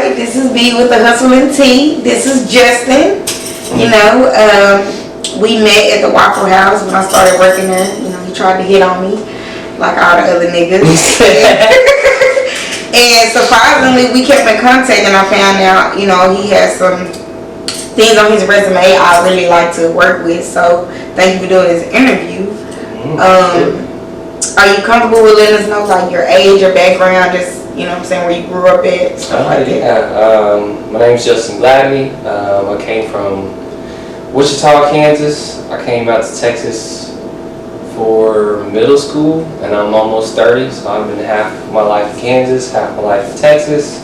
right, this is B with the Hustle and Tea. This is Justin. You know, we met at the Waffle House when I started working there. You know, he tried to hit on me like all the other niggas. And surprisingly, we kept in contact, and I found out, you know, he has some things on his resume I really like to work with. So thank you for doing this interview. Are you comfortable with letting us know like your age, your background, just, you know what I'm saying, where you grew up at? My name's Justin Gladney. I came from Wichita, Kansas. I came out to Texas for middle school, and I'm almost 30, so I've been half my life in Kansas, half my life in Texas.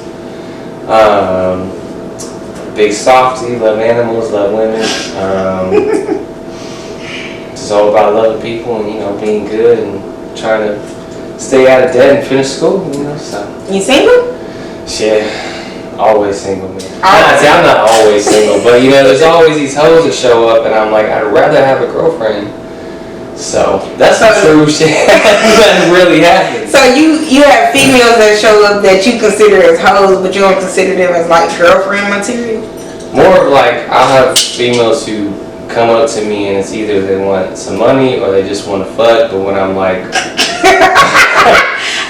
Big softy, love animals, love women. It's all about loving people and, you know, being good and trying to stay out of debt and finish school, you know. So you single? Yeah, always single, man. I'm not always single, but you know, there's always these hoes that show up, and I'm like, I'd rather have a girlfriend. So that's the true shit that really happens. So you have females that show up that you consider as hoes, but you don't consider them as like girlfriend material? More of like, I'll have females who come up to me and it's either they want some money or they just want to fuck, but when I'm like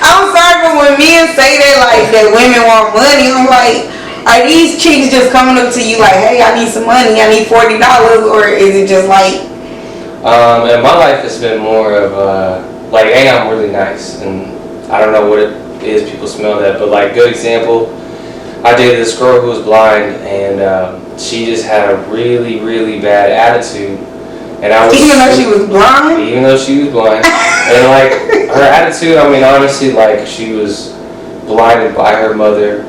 I'm sorry, but when men say that, like, that women want money, I'm like, are these chicks just coming up to you like, hey, I need some money, I need $40, or is it just like... in my life it's been more of like, hey, I'm really nice, and I don't know what it is, people smell that, but like, good example, I dated this girl who was blind, and she just had a really, really bad attitude. And I was even though she was blind? Even though she was blind. And like, her attitude, I mean, honestly, like, she was blinded by her mother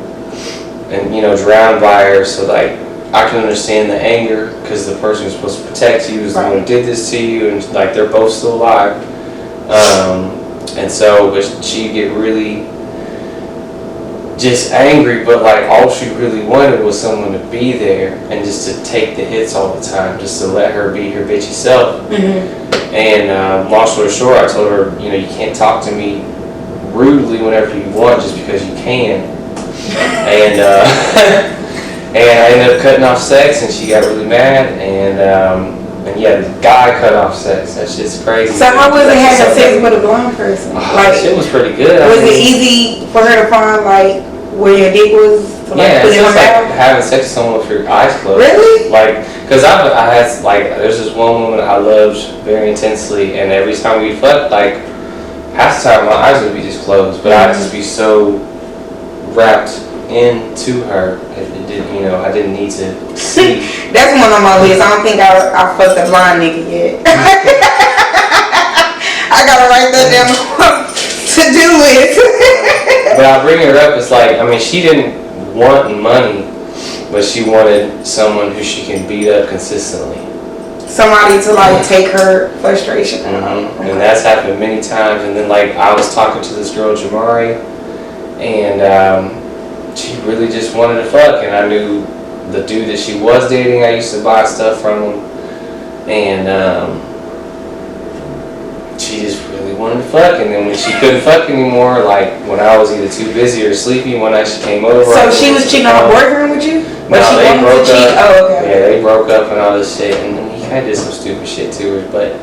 and, you know, drowned by her. So like, I can understand the anger, because the person who's supposed to protect you is the one who did this to you, and like, they're both still alive. And so, but she'd get really just angry, but like, all she really wanted was someone to be there and just to take the hits all the time, just to let her be her bitchy self. And long story short, I told her, you know, you can't talk to me rudely whenever you want just because you can. And and I ended up cutting off sex, and she got really mad, and yeah, the guy cut off sex. That shit's crazy. So how was it having sex with a blind person? Like, shit was pretty good. Was it easy for her to find like where your dick was? To, like, yeah, it's just like having sex with someone with your eyes closed. Really? Like, cause I had like, there's this one woman I loved very intensely, and every time we fucked, like, half the time my eyes would be just closed, but I'd just be so wrapped into her, it didn't, you know, I didn't need to see. That's one on my list. I don't think I fucked a blind nigga yet. I gotta write that down to do list. But I bring her up, it's like, I mean, she didn't want money, but she wanted someone who she can beat up consistently. Somebody to like take her frustration. And that's happened many times. And then like, I was talking to this girl, Jamari, and she really just wanted to fuck, and I knew the dude that she was dating, I used to buy stuff from him, and she just really wanted to fuck. And then when she couldn't fuck anymore, like when I was either too busy or sleepy, one night she came over. So she was cheating on her boyfriend with you? No, they broke up. Oh, okay. Yeah, they broke up and all this shit, and he kind of did some stupid shit to her, but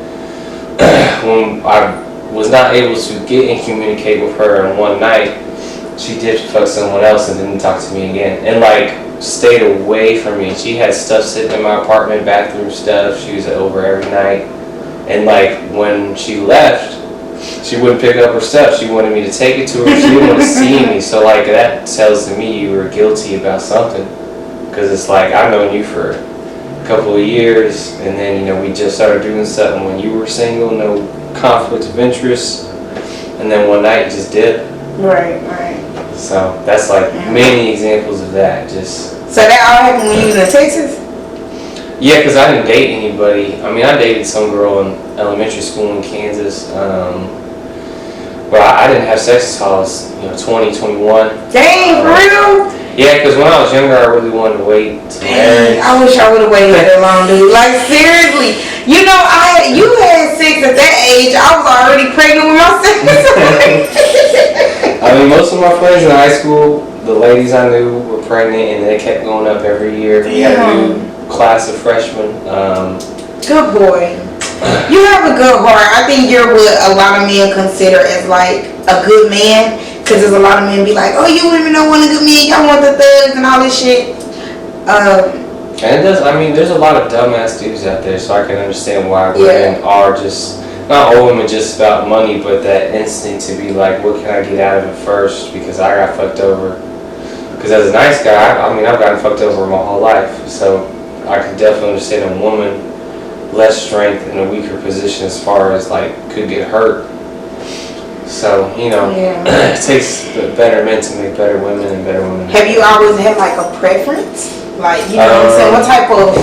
when I was not able to get and communicate with her in one night, she did fuck someone else and didn't talk to me again, and like stayed away from me. She had stuff sitting in my apartment, bathroom stuff. She was over every night, and like when she left, she wouldn't pick up her stuff. She wanted me to take it to her. She didn't want to see me. So like, that tells to me you were guilty about something, because it's like, I've known you for a couple of years, and then, you know, we just started doing something when you were single, no conflict of interest, and then one night you just did. Right. So that's like many examples of that. Just so that all happened when you was in Texas? Yeah, because I didn't date anybody. I mean, I dated some girl in elementary school in Kansas, but I didn't have sex until I was, 20, 21. Dang, for real? Yeah, because when I was younger, I really wanted to wait to marry. I wish I would have waited that long, dude. Like, seriously. You had sex at that age. I was already pregnant with myself. I mean, most of my friends in high school, the ladies I knew were pregnant, and they kept going up every year. We had a new class of freshmen. Good boy. You have a good heart. I think you're what a lot of men consider as like a good man. Because there's a lot of men be like, oh, you women don't want a good man. Y'all want the thugs and all this shit. And it does. I mean, there's a lot of dumbass dudes out there, so I can understand why women are just not all women just about money, but that instinct to be like, what can I get out of it first? Because I got fucked over. Because as a nice guy, I mean, I've gotten fucked over my whole life, so I can definitely understand a woman less strength in a weaker position as far as like could get hurt. So it takes better men to make better women and better women. Have you always had like a preference? Like, you know what I'm saying? What type of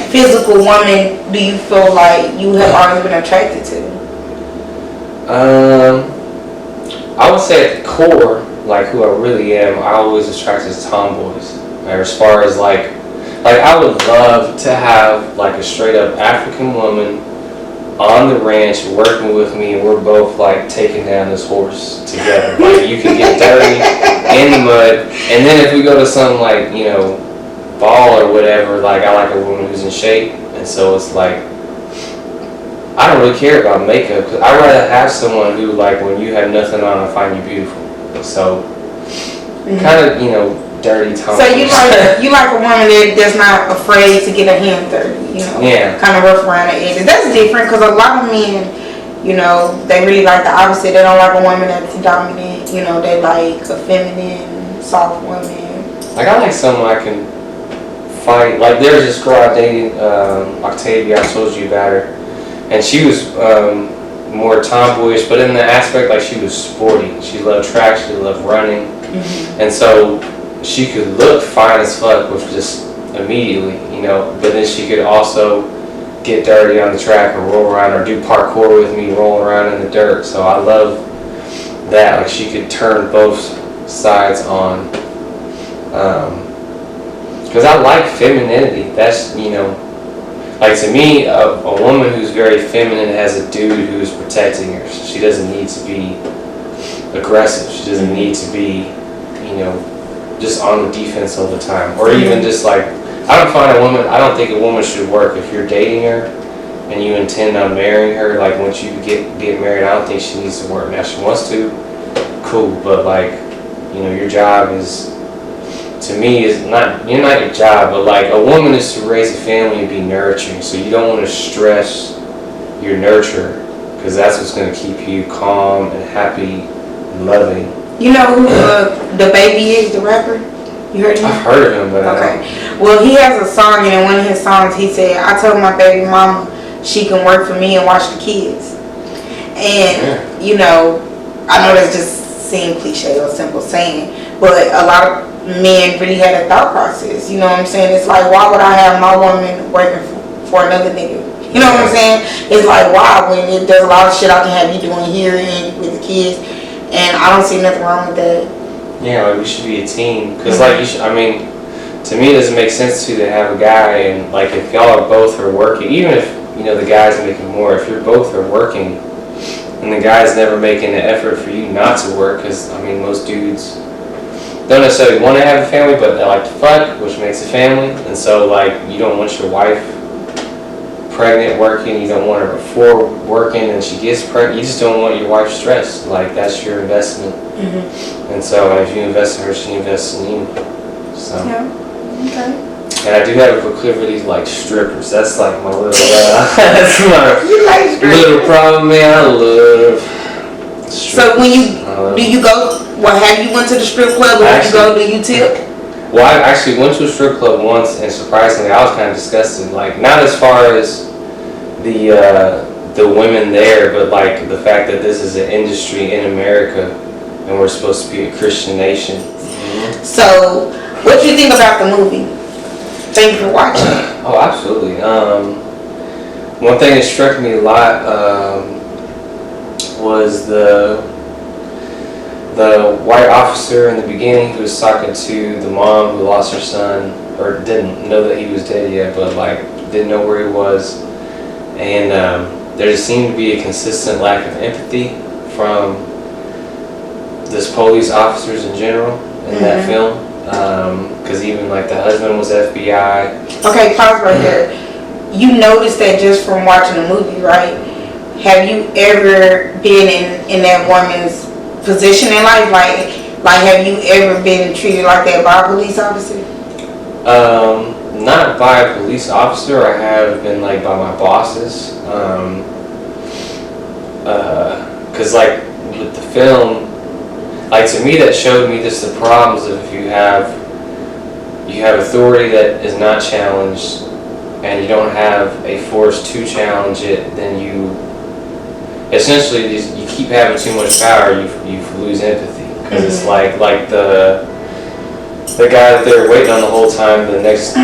physical woman do you feel like you have always been attracted to? I would say at the core, like who I really am, I always attracted to tomboys. Or as far as like I would love to have like a straight up African woman on the ranch working with me, and we're both like taking down this horse together. Like you can get dirty in the mud, and then if we go to some like ball or whatever, like I like a woman who's in shape, and so it's like I don't really care about makeup, because I'd rather have someone who like when you have nothing on, I find you beautiful. So kind of dirty tomboy. So you like a woman that's not afraid to get her hand dirty, kind of rough around the edges. That's different, because a lot of men, they really like the opposite. They don't like a woman that's dominant. They like a feminine, soft woman. Like I like someone I can fight. Like there's this girl I dated, Octavia. I told you about her, and she was more tomboyish, but in the aspect like she was sporty. She loved track. She loved running, and so she could look fine as fuck with just immediately, but then she could also get dirty on the track or roll around or do parkour with me, roll around in the dirt. So I love that. Like she could turn both sides on. Because I like femininity. That's, like to me, a woman who's very feminine has a dude who's protecting her. She doesn't need to be aggressive. She doesn't need to be, just on the defense all the time, or even just like I don't think a woman should work if you're dating her and you intend on marrying her. Like once you get married, I don't think she needs to work. Now she wants to, cool, but like your job is, to me, is not your job, but like a woman is to raise a family and be nurturing. So you don't want to stress your nurturer, because that's what's going to keep you calm and happy and loving. You know who the baby is, the rapper? You heard him? I've heard of him, but okay. Well, he has a song, and in one of his songs, he said, "I told my baby mama she can work for me and watch the kids." And I know that's just seem cliche or simple saying, but a lot of men really had a thought process. You know what I'm saying? It's like, why would I have my woman working for another nigga? You know what I'm saying? It's like, why, when there's a lot of shit I can have you doing here and with the kids. And I don't see nothing wrong with that. Yeah, like we should be a team. Because, like, to me, it doesn't make sense to have a guy, and, like, if y'all are both are working, even if, the guy's making more, if you're both are working, and the guy's never making an effort for you not to work, because, most dudes don't necessarily want to have a family, but they like to fuck, which makes a family. And so, like, you don't want your wife pregnant working, you don't want her before working and she gets pregnant. You just don't want your wife stressed. Like that's your investment. And so if you invest in her, she invests in you. So okay. And I do have a proclivity to like strippers. That's like my little that's my little problem, man. I love strippers. So when you go, have you went to the strip club, or when you go, do you tip? Well, I actually went to a strip club once, and surprisingly, I was kind of disgusted. Like, not as far as the women there, but like the fact that this is an industry in America, and we're supposed to be a Christian nation. So, what do you think about the movie? Thank you for watching. Oh, absolutely. One thing that struck me a lot was the white officer in the beginning who was talking to the mom who lost her son, or didn't know that he was dead yet, but like didn't know where he was. And there just seemed to be a consistent lack of empathy from this police officers in general. in that film. Because even like the husband was FBI. Okay, pause right there. You noticed that just from watching the movie, right? Have you ever been in that woman's position in life? Like have you ever been treated like that by a police officer? Not by a police officer. I have been like by my bosses. Cause like with the film, like to me that showed me just the problems of if you have authority that is not challenged and you don't have a force to challenge it, then you essentially you keep having too much power, you lose empathy. Because it's like the guy that they were waiting on the whole time, the next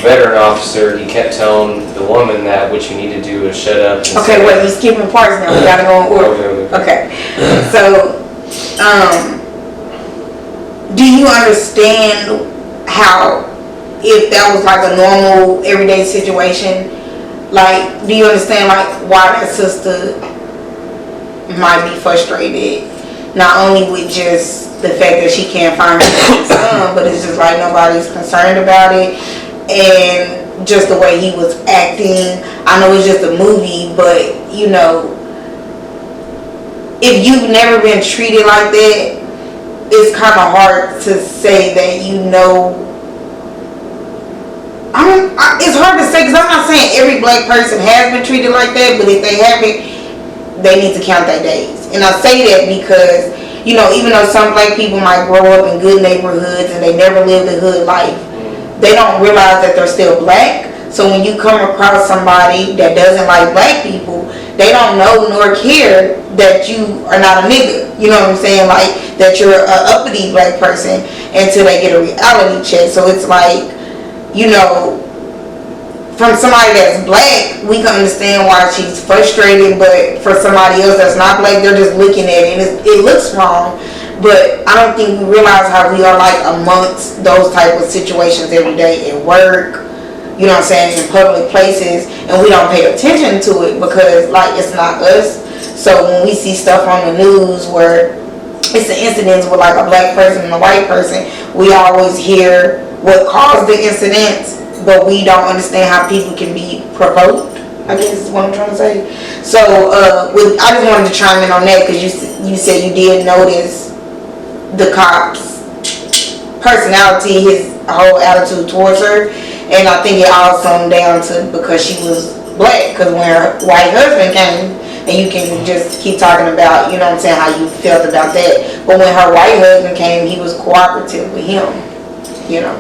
veteran officer, he kept telling the woman that what you need to do is shut up. Okay, wait, we're skipping parts now. We gotta go in order. Okay. So, do you understand how, if that was like a normal everyday situation, like, do you understand like why that sister might be frustrated? Not only with just the fact that she can't find her son, but it's just like nobody's concerned about it, and just the way he was acting. I know it's just a movie, but you know, if you've never been treated like that, it's kind of hard to say that you know. It's hard to say because I'm not saying every black person has been treated like that, but if they haven't, they need to count their days. And I say that because, you know, even though some black people might grow up in good neighborhoods and they never lived a hood life, they don't realize that they're still black. So when you come across somebody that doesn't like black people, they don't know nor care that you are not a nigga. You know what I'm saying? Like, that you're an uppity black person until they get a reality check. So it's like, you know, from somebody that's black, we can understand why she's frustrated, but for somebody else that's not black, they're just looking at it and it looks wrong. But I don't think we realize how we are like amongst those type of situations every day at work, you know what I'm saying, in public places, and we don't pay attention to it because like it's not us. So when we see stuff on the news where it's an incident with like a black person and a white person, we always hear what caused the incident, but we don't understand how people can be provoked, I guess is what I'm trying to say. So I just wanted to chime in on that because you said you did notice the cop's personality, his whole attitude towards her, and I think it all summed down to because she was black, because when her white husband came, and you can just keep talking about, you know what I'm saying, how you felt about that, but when her white husband came, he was cooperative with him, you know.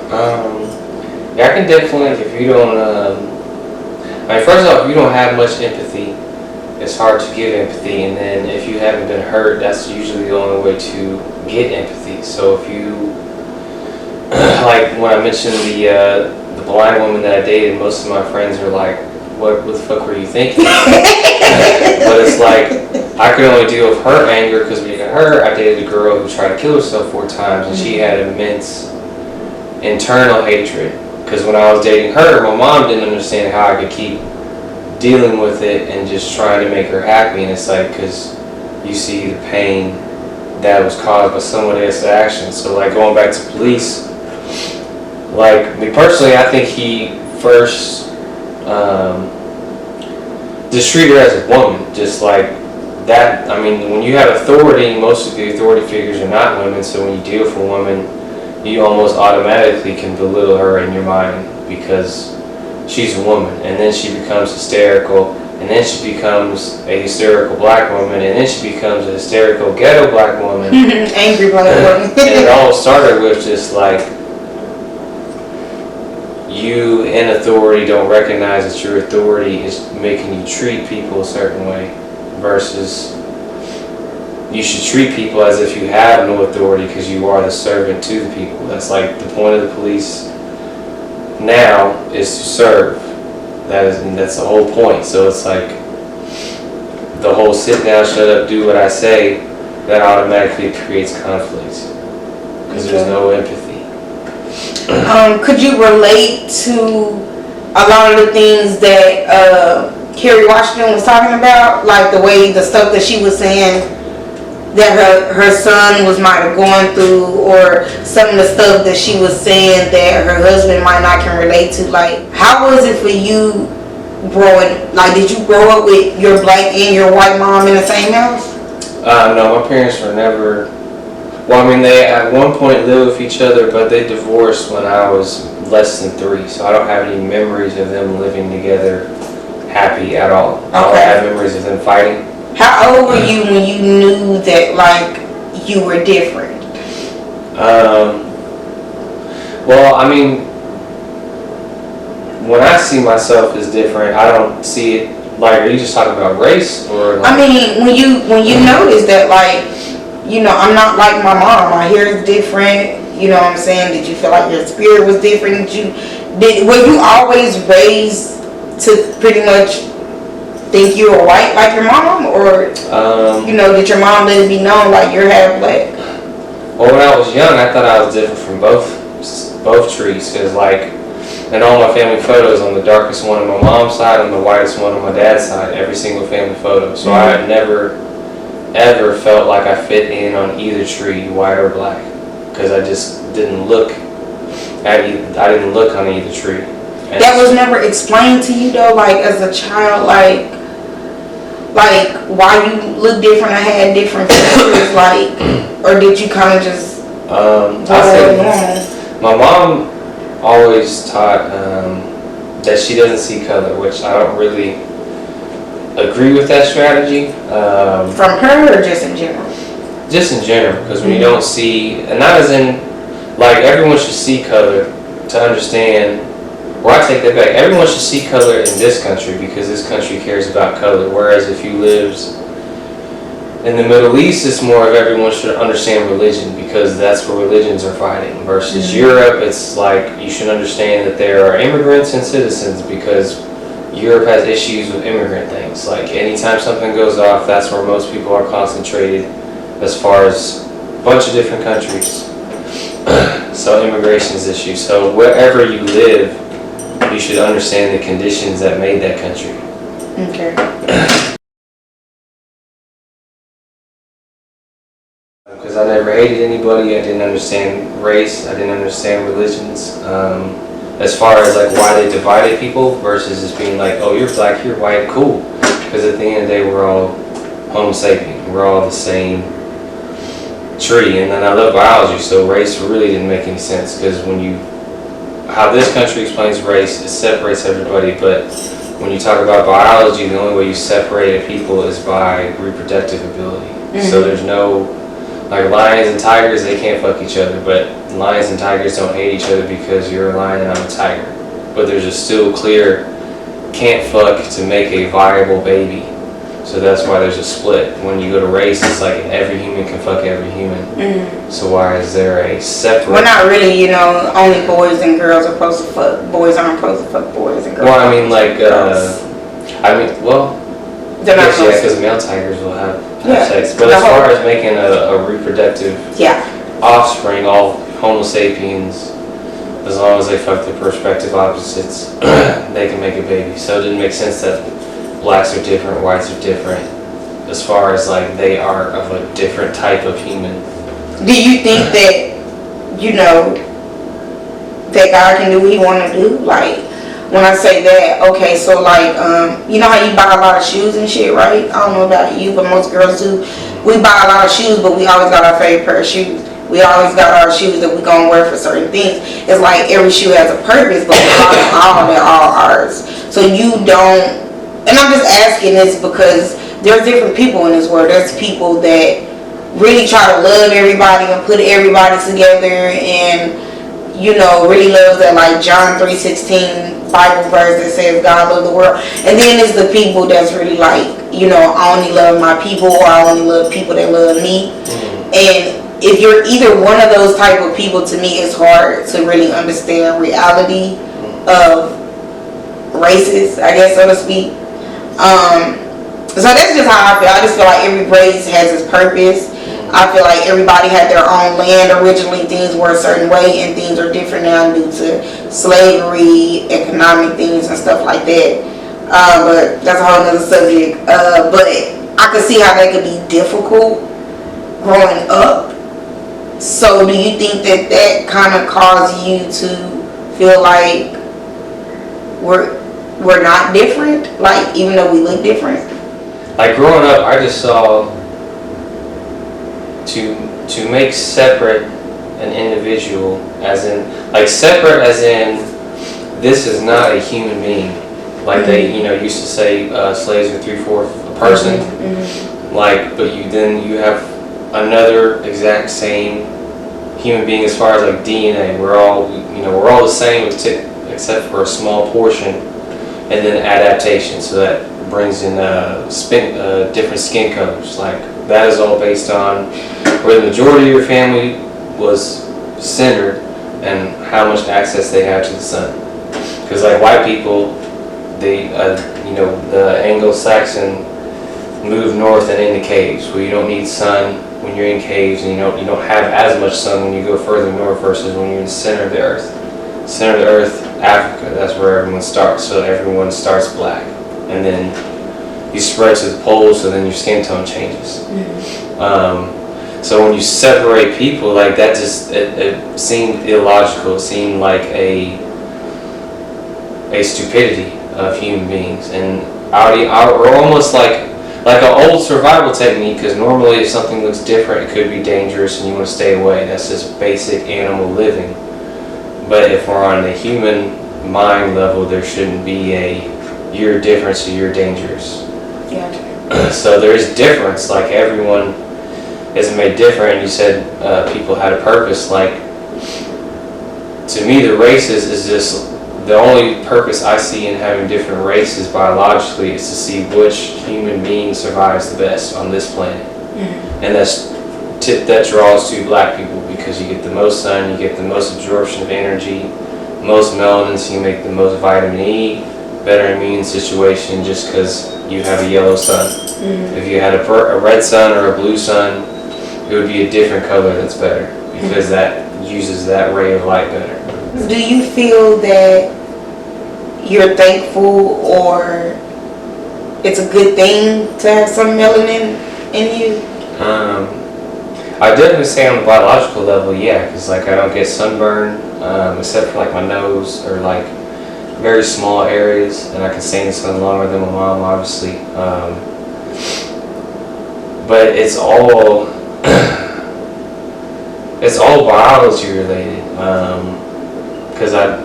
Yeah, I can definitely, if you don't, I mean, first off, if you don't have much empathy, it's hard to give empathy, and then if you haven't been hurt, that's usually the only way to get empathy. So if you, like when I mentioned the blind woman that I dated, most of my friends are like, what the fuck were you thinking? But it's like, I could only deal with her anger because when you got her, I dated a girl who tried to kill herself 4 times, and she had immense internal hatred. Because when I was dating her, my mom didn't understand how I could keep dealing with it and just trying to make her happy. And it's like, because you see the pain that was caused by somebody else's actions. So like going back to police, like me personally, I think he first just treated her as a woman, just like that. I mean, when you have authority, most of the authority figures are not women. So when you deal with a woman, you almost automatically can belittle her in your mind because she's a woman, and then she becomes hysterical, and then she becomes a hysterical black woman, and then she becomes a hysterical ghetto black woman. Angry black woman. And it all started with just like, you in authority don't recognize that your authority is making you treat people a certain way, versus you should treat people as if you have no authority because you are the servant to the people. That's like the point of the police now, is to serve. That's the whole point. So it's like the whole sit down, shut up, do what I say, that automatically creates conflict because there's no empathy. Could you relate to a lot of the things that Kerry Washington was talking about, like the way the stuff that she was saying that her son might have gone through, or some of the stuff that she was saying that her husband might not can relate to. Like, how was it for you growing? Like, did you grow up with your black and your white mom in the same house? No, my parents were never. Well, I mean, they at one point lived with each other, but they divorced when I was less than 3, so I don't have any memories of them living together happy at all. Okay. I don't have memories of them fighting. How old were you when you knew that, like, you were different? Well, I mean, when I see myself as different, I don't see it, like, are you just talking about race, or like, I mean, when you notice that, like, you know, I'm not like my mom, my hair is different, you know what I'm saying? Did you feel like your spirit was different? Were you always raised to pretty much think you were white like your mom, or you know, did your mom let it be known like you're half black? Well, when I was young, I thought I was different from both trees, because like in all my family photos, I'm the darkest one on my mom's side, I'm the whitest one on my dad's side, every single family photo. So I had never ever felt like I fit in on either tree, white or black, because I just didn't look at I didn't look on either tree. And that was never explained to you though, like as a child, like why you look different or had different features, like, or did you kind of just I say my mom always taught that she doesn't see color, which I don't really agree with that strategy. From her or just in general? Just in general, because when you don't see, and not as in, like, everyone should see color to understand. Well, I take that back. Everyone should see color in this country because this country cares about color. Whereas if you lived in the Middle East, it's more of everyone should understand religion because that's where religions are fighting. Versus Europe, it's like you should understand that there are immigrants and citizens because Europe has issues with immigrant things. Like anytime something goes off, that's where most people are concentrated as far as a bunch of different countries. So immigration is an issue. So wherever you live, you should understand the conditions that made that country. Okay. Because I never hated anybody, I didn't understand race, I didn't understand religions. As far as like why they divided people versus just being like, oh, you're black, you're white, cool. Because at the end of the day, we're all Homo sapien, we're all the same tree. And then I love biology, so race really didn't make any sense because how this country explains race, it separates everybody, but when you talk about biology, the only way you separate a people is by reproductive ability. So there's no, like lions and tigers, they can't fuck each other, but lions and tigers don't hate each other because you're a lion and I'm a tiger. But there's a still clear can't fuck to make a viable baby. So that's why there's a split. When you go to race, it's like every human can fuck every human. So why is there a separate? Well, not really, you know, only boys and girls are supposed to fuck. Boys aren't supposed to fuck boys and girls. Well, I mean, like, they're not supposed to. because male tigers will have sex. But as far as making a reproductive offspring, all Homo sapiens, as long as they fuck the prospective opposites, they can make a baby. So it didn't make sense that blacks are different, whites are different, as far as like they are of a different type of human. Do you think that, you know, that God can do what he want to do? Like, when I say that, okay, so like, you know how you buy a lot of shoes and shit, right? I don't know about you, but most girls do. We buy a lot of shoes, but we always got our favorite pair of shoes. We always got our shoes that we gonna wear for certain things. It's like every shoe has a purpose, but they're all ours. So you don't, and I'm just asking this because there's different people in this world. There's people that really try to love everybody and put everybody together and, you know, really loves that like John 3:16 Bible verse that says God loved the world. And then it's the people that's really like, you know, I only love my people, or I only love people that love me. And if you're either one of those type of people, to me it's hard to really understand reality of races, I guess, so to speak. So that's just how I feel. I just feel like every race has its purpose. I feel like everybody had their own land originally. Things were a certain way and things are different now due to slavery, economic things and stuff like that. But that's a whole other subject. But I could see how that could be difficult growing up. So do you think that kind of caused you to feel like we're not different, like even though we look different? Like growing up, I just saw to make separate an individual, as in like separate as in this is not a human being. Like they used to say slaves are 3/4 a person. Like, but you have another exact same human being as far as like DNA. We're all the same except for a small portion, and then adaptation. So that brings in different skin colors. Like that is all based on where the majority of your family was centered and how much access they have to the sun. Because like white people, they the Anglo-Saxon move north and into caves where you don't need sun when you're in caves, and you don't have as much sun when you go further north versus when you're in the center of the earth. Center of the earth, Africa, that's where everyone starts. So everyone starts black, and then you spread to the poles, so then your skin tone changes. So when you separate people like that, just it seemed illogical. It seemed like a stupidity of human beings, and or almost like an old survival technique. Because normally, if something looks different, it could be dangerous, and you want to stay away. That's just basic animal living. But if we're on the human mind level, there shouldn't be you're different, so you're dangerous. Gotcha. So there is difference. Like everyone is made different. And you said people had a purpose. Like to me, the races is just the only purpose I see in having different races biologically is to see which human being survives the best on this planet. And that draws to black people because you get the most sun, you get the most absorption of energy, most melanin, so you make the most vitamin E, better immune situation just because you have a yellow sun. If you had a red sun or a blue sun, it would be a different color that's better because that uses that ray of light better. Do you feel that you're thankful or it's a good thing to have some melanin in you? I definitely say on the biological level, yeah, because like I don't get sunburn except for like my nose or like very small areas, and I can stay in the sun longer than my mom, obviously. But it's all biology related. Because I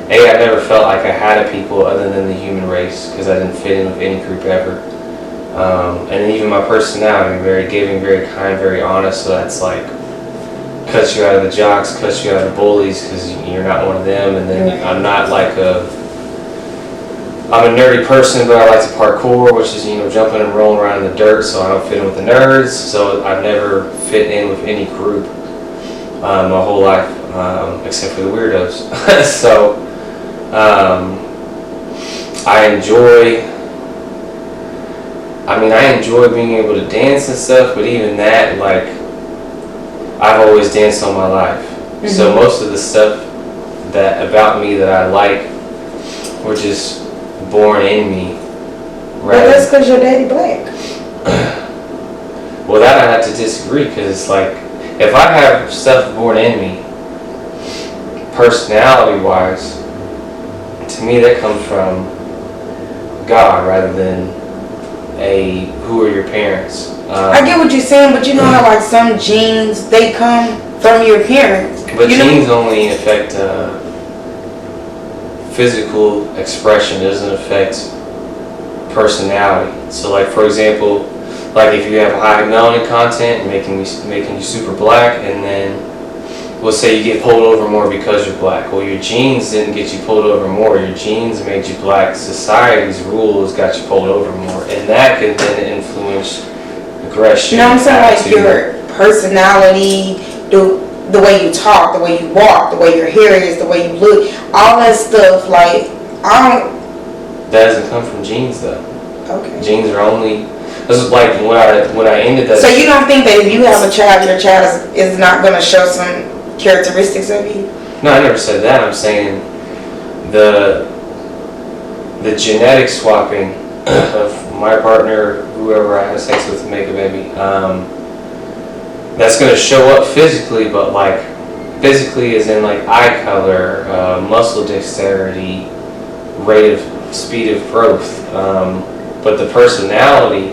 never felt like I had a people other than the human race because I didn't fit in with any group ever. And even my personality, very giving, very kind, very honest. So that's like cuts you out of the jocks, cuts you out of the bullies because you're not one of them. And then I'm not like I'm a nerdy person, but I like to parkour, which is jumping and rolling around in the dirt. So I don't fit in with the nerds. So I've never fit in with any group my whole life, except for the weirdos. So I enjoy being able to dance and stuff, but even that, like, I've always danced all my life. So most of the stuff about me that I like were just born in me. But that's because your daddy black. Well, that I have to disagree, because like if I have stuff born in me, personality wise, to me that comes from God rather than who are your parents. I get what you're saying, but you know how like some genes, they come from your parents. But genes only affect physical expression, doesn't affect personality. So like for example, like if you have high melanin content making you super black, and then we'll say you get pulled over more because you're black. Well, your genes didn't get you pulled over more. Your genes made you black. Society's rules got you pulled over more, and that can then influence aggression. You know what I'm saying? Like your personality, the way you talk, the way you walk, the way your hair is, the way you look, all that stuff. Like that doesn't come from genes though. Okay. Genes are only. This is like when I ended that. So you don't think that if you have a child, your child is not going to show some characteristics of you? No, I never said that. I'm saying the genetic swapping of my partner, whoever I have sex with to make a baby, that's going to show up physically, but like physically is in like eye color, muscle dexterity, rate of speed of growth. But the personality,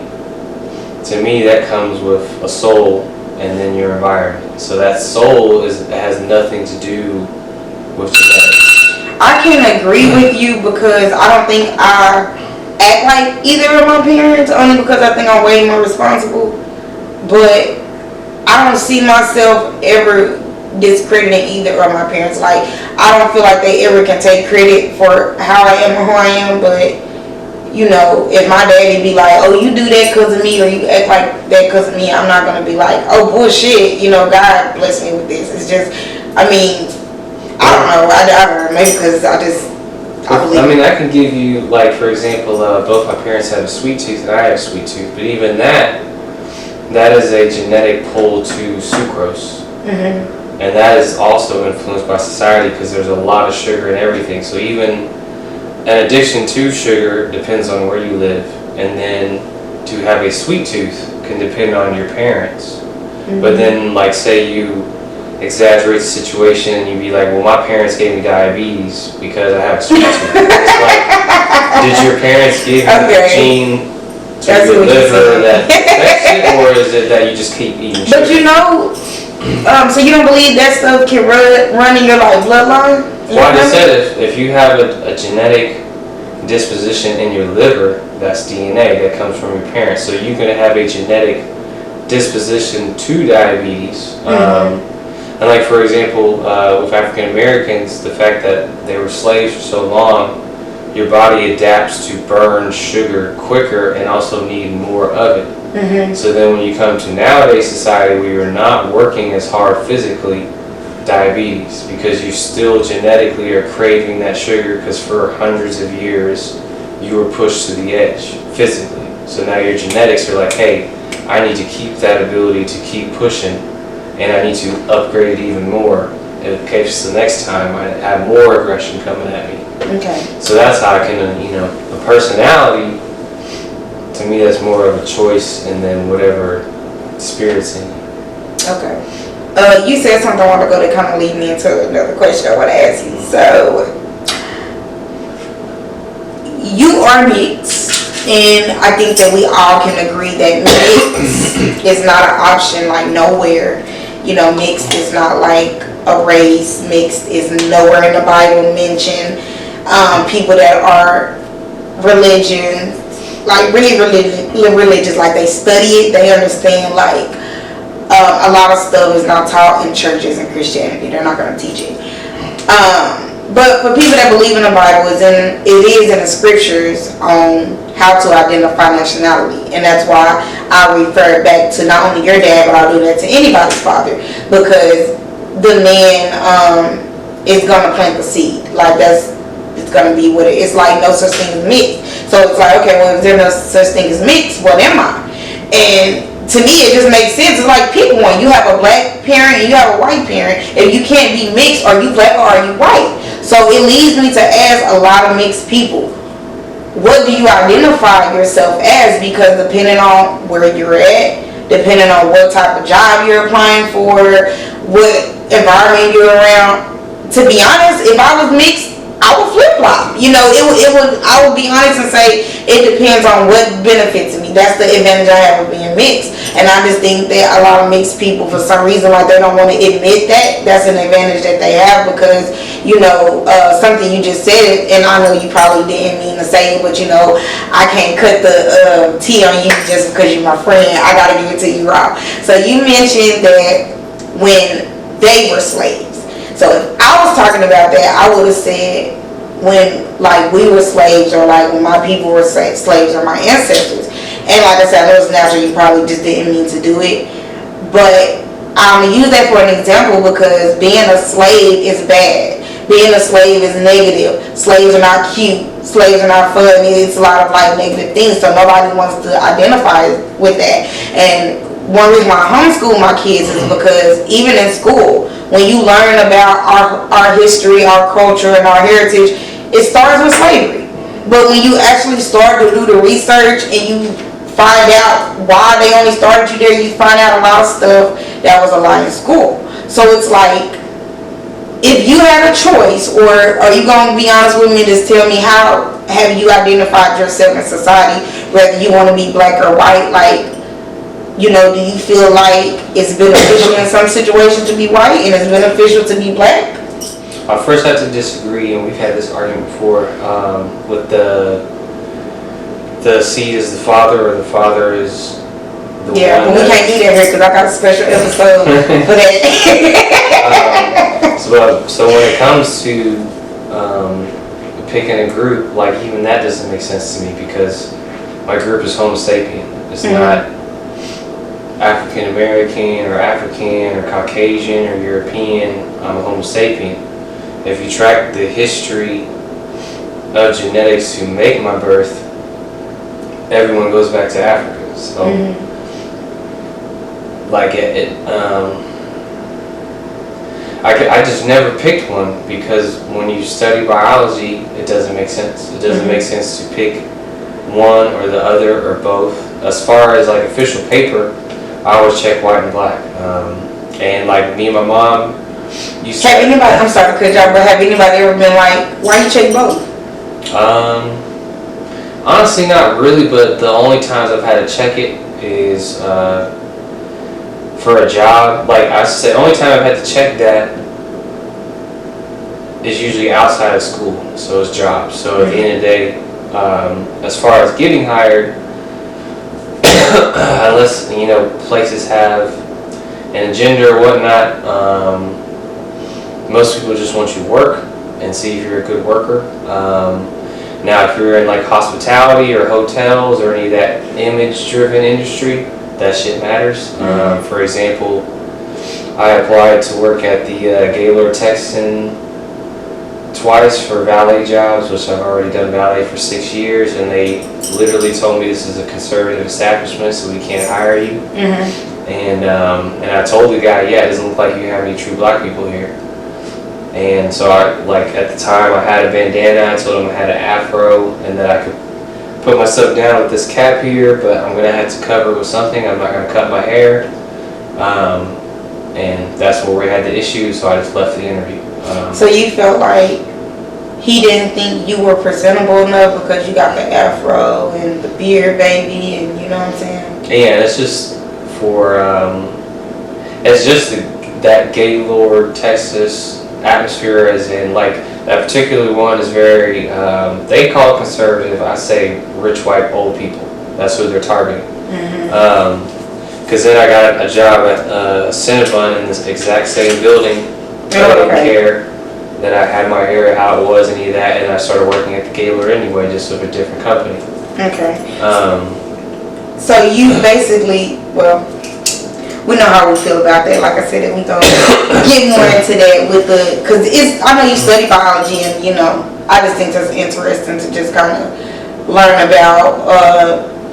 to me, that comes with a soul and then your environment. So that soul has nothing to do with genetics. I can agree with you because I don't think I act like either of my parents, only because I think I'm way more responsible. But I don't see myself ever discrediting either of my parents. Like, I don't feel like they ever can take credit for how I am or who I am. But, you know, if my daddy be like, oh, you do that because of me, or you act like that because of me, I'm not going to be like, oh, bullshit, you know, God bless me with this. It's just, I mean, I don't know. I don't know. Maybe because I believe. I mean, I can give you, like, for example, both my parents have a sweet tooth and I have a sweet tooth. But even that is a genetic pull to sucrose. Mm-hmm. And that is also influenced by society because there's a lot of sugar in everything. So even an addiction to sugar depends on where you live. And then to have a sweet tooth can depend on your parents. Mm-hmm. But then, like, say you exaggerate the situation and you'd be like, well, my parents gave me diabetes because I have a sweet tooth. It's like, did your parents give you the gene to your liver that it, or is it that you just keep eating sugar? But you know, so you don't believe that stuff can run in your like bloodline? Well, I just said if you have a genetic disposition in your liver, that's DNA that comes from your parents. So you can have a genetic disposition to diabetes. And like, for example, with African Americans, the fact that they were slaves for so long, your body adapts to burn sugar quicker and also need more of it. Mm-hmm. So then when you come to nowadays society where you're not working as hard physically, diabetes, because you still genetically are craving that sugar because for hundreds of years you were pushed to the edge physically. So now your genetics are like, hey, I need to keep that ability to keep pushing and I need to upgrade it even more in case the next time I have more aggression coming at me. Okay. So that's how I can, a personality, to me, that's more of a choice and then whatever spirit's in you. Okay. You said something a while ago that kind of lead me into another question I want to ask you. So, you are mixed, and I think that we all can agree that mixed is not an option, like nowhere. You know, mixed is not like a race. Mixed is nowhere in the Bible mentioned. People that are religion, like really religious, like they study it, they understand like a lot of stuff is not taught in churches and Christianity. They're not going to teach it. But for people that believe in the Bible, it is in the scriptures on how to identify nationality. And that's why I refer back to not only your dad, but I'll do that to anybody's father. Because the man is going to plant the seed. Like it's going to be what it is. Like no such thing as mixed. So it's like, okay, well, if there's no such thing as mixed, what am I? And to me, it just makes sense. It's like pick one. You have a black parent and you have a white parent. If you can't be mixed, are you black or are you white? So it leads me to ask a lot of mixed people, what do you identify yourself as? Because depending on where you're at, depending on what type of job you're applying for, what environment you're around. To be honest, if I was mixed, I would flip-flop. You know, I would be honest and say it depends on what benefits me. That's the advantage I have of being mixed. And I just think that a lot of mixed people, for some reason, like they don't want to admit that. That's an advantage that they have because, you know, something you just said, and I know you probably didn't mean to say it, but you know, I can't cut the tea on you just because you're my friend. I got to give it to you raw. So you mentioned that when they were slaves. So if I was talking about that, I would have said when like we were slaves or like when my people were slaves or my ancestors. And like I said, it was natural. You probably just didn't mean to do it. But I'm going to use that for an example because being a slave is bad. Being a slave is negative. Slaves are not cute. Slaves are not fun. It's a lot of like negative things. So nobody wants to identify with that. And one reason why I homeschool my kids is because even in school, when you learn about our history, our culture, and our heritage, it starts with slavery. But when you actually start to do the research and you find out why they only started you there. You find out a lot of stuff that was a lie in school. So it's like, if you had a choice, or are you going to be honest with me and just tell me how have you identified yourself in society, whether you want to be black or white? Like, you know, do you feel like it's beneficial in some situations to be white and it's beneficial to be black? I first have to disagree, and we've had this argument before, with the seed is the father, or the father is the yeah, one. But we can't do that here because I got a special episode for that. So when it comes to picking a group, like, even that doesn't make sense to me, because my group is Homo sapien. It's not African American or African or Caucasian or European. I'm a Homo sapien. If you track the history of genetics to make my birth, everyone goes back to Africa. So, like, I just never picked one, because when you study biology, it doesn't make sense. It doesn't make sense to pick one or the other or both. As far as like official paper, I always check white and black. And like me and my mom used to. Have anybody? I'm sorry to cut you off, but have anybody ever been like, why you check both? Honestly, not really. But the only times I've had to check it is for a job. Like I said, only time I've had to check that is usually outside of school, so it's jobs. So at the end of the day, as far as getting hired, unless places have an agenda or whatnot, most people just want you to work and see if you're a good worker. Now, if you're in like hospitality or hotels or any of that image-driven industry, that shit matters. For example, I applied to work at the Gaylord Texan twice for valet jobs, which I've already done valet for 6 years, and they literally told me this is a conservative establishment, so we can't hire you. And I told the guy, yeah, it doesn't look like you have any true black people here. And so at the time I had a bandana. I told him I had an afro and that I could put myself down with this cap here, but I'm gonna have to cover it with something. I'm not gonna cut my hair. And that's where we had the issue, so I just left the interview. So you felt like he didn't think you were presentable enough because you got the afro and the beard, baby, and you know what I'm saying? Yeah, it's just for it's just that Gaylord, Texas atmosphere, as in like that particular one is very they call it conservative. I say rich white old people. That's who they're targeting. Because then I got a job at Cinnabon in this exact same building. I didn't care that I had my hair how it was, any of that, and I started working at the Gaylord anyway, just with a different company. Okay. So you basically, well, we know how we feel about that. Like I said, we gonna get more into that with because I know you study biology, and I just think that's interesting to just kind of learn about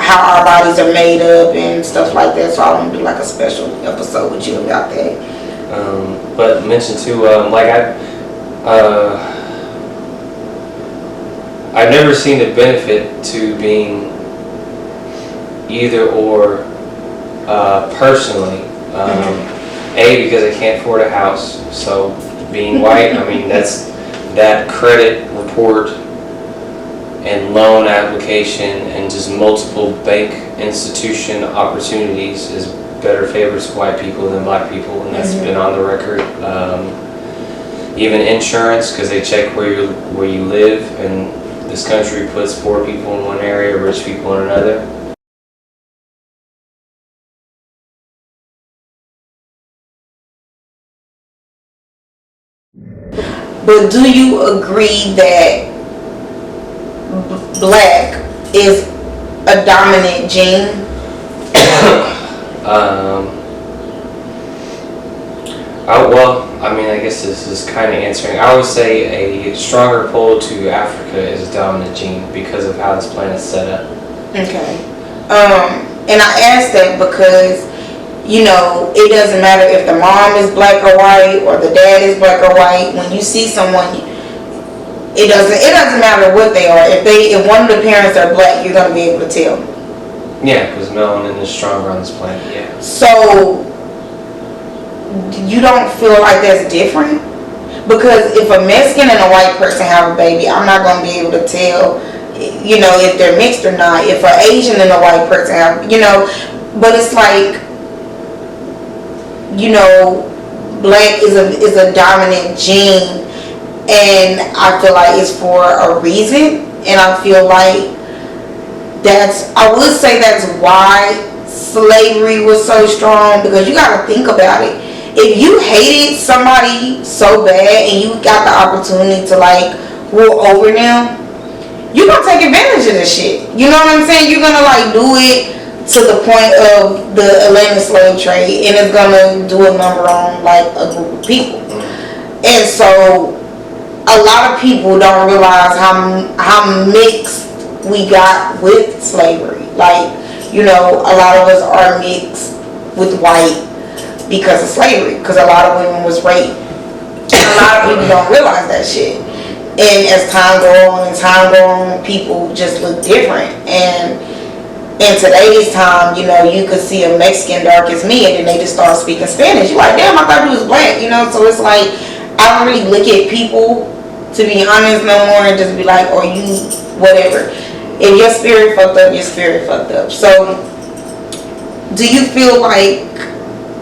how our bodies are made up and stuff like that. So I want to do like a special episode with you about that. But mention too, I've never seen the benefit to being either or personally. Because I can't afford a house, so being white, I mean that credit report and loan application and just multiple bank institution opportunities is better favors white people than black people, and that's been on the record. Even insurance, because they check where you live, and this country puts poor people in one area, rich people in another. But do you agree that black is a dominant gene? I guess this is kind of answering. I would say a stronger pull to Africa is a dominant gene because of how this planet's set up. Okay. And I asked that because it doesn't matter if the mom is black or white or the dad is black or white. When you see someone, it doesn't matter what they are. If one of the parents are black, you're gonna be able to tell. Yeah, because melanin is stronger on this planet. Yeah. So you don't feel like that's different? Because if a Mexican and a white person have a baby, I'm not gonna be able to tell, if they're mixed or not. If an Asian and a white person have, but it's like, black is a dominant gene, and I feel like it's for a reason, and I feel like I would say that's why slavery was so strong, because you got to think about it. If you hated somebody so bad and you got the opportunity to like rule over them, you're gonna take advantage of this shit. You know what I'm saying? You're gonna like do it to the point of the Atlantic slave trade, and it's gonna do a number on like a group of people. And so a lot of people don't realize how mixed we got with slavery. Like, a lot of us are mixed with white because of slavery, because a lot of women was raped. And a lot of people don't realize that shit. And as time go on, people just look different. And in today's time, you could see a Mexican dark as me, and then they just start speaking Spanish. You're like, damn, I thought you was black, So it's like, I don't really look at people, to be honest, no more, and just be like, or you, whatever. If your spirit fucked up, your spirit fucked up. So, do you feel like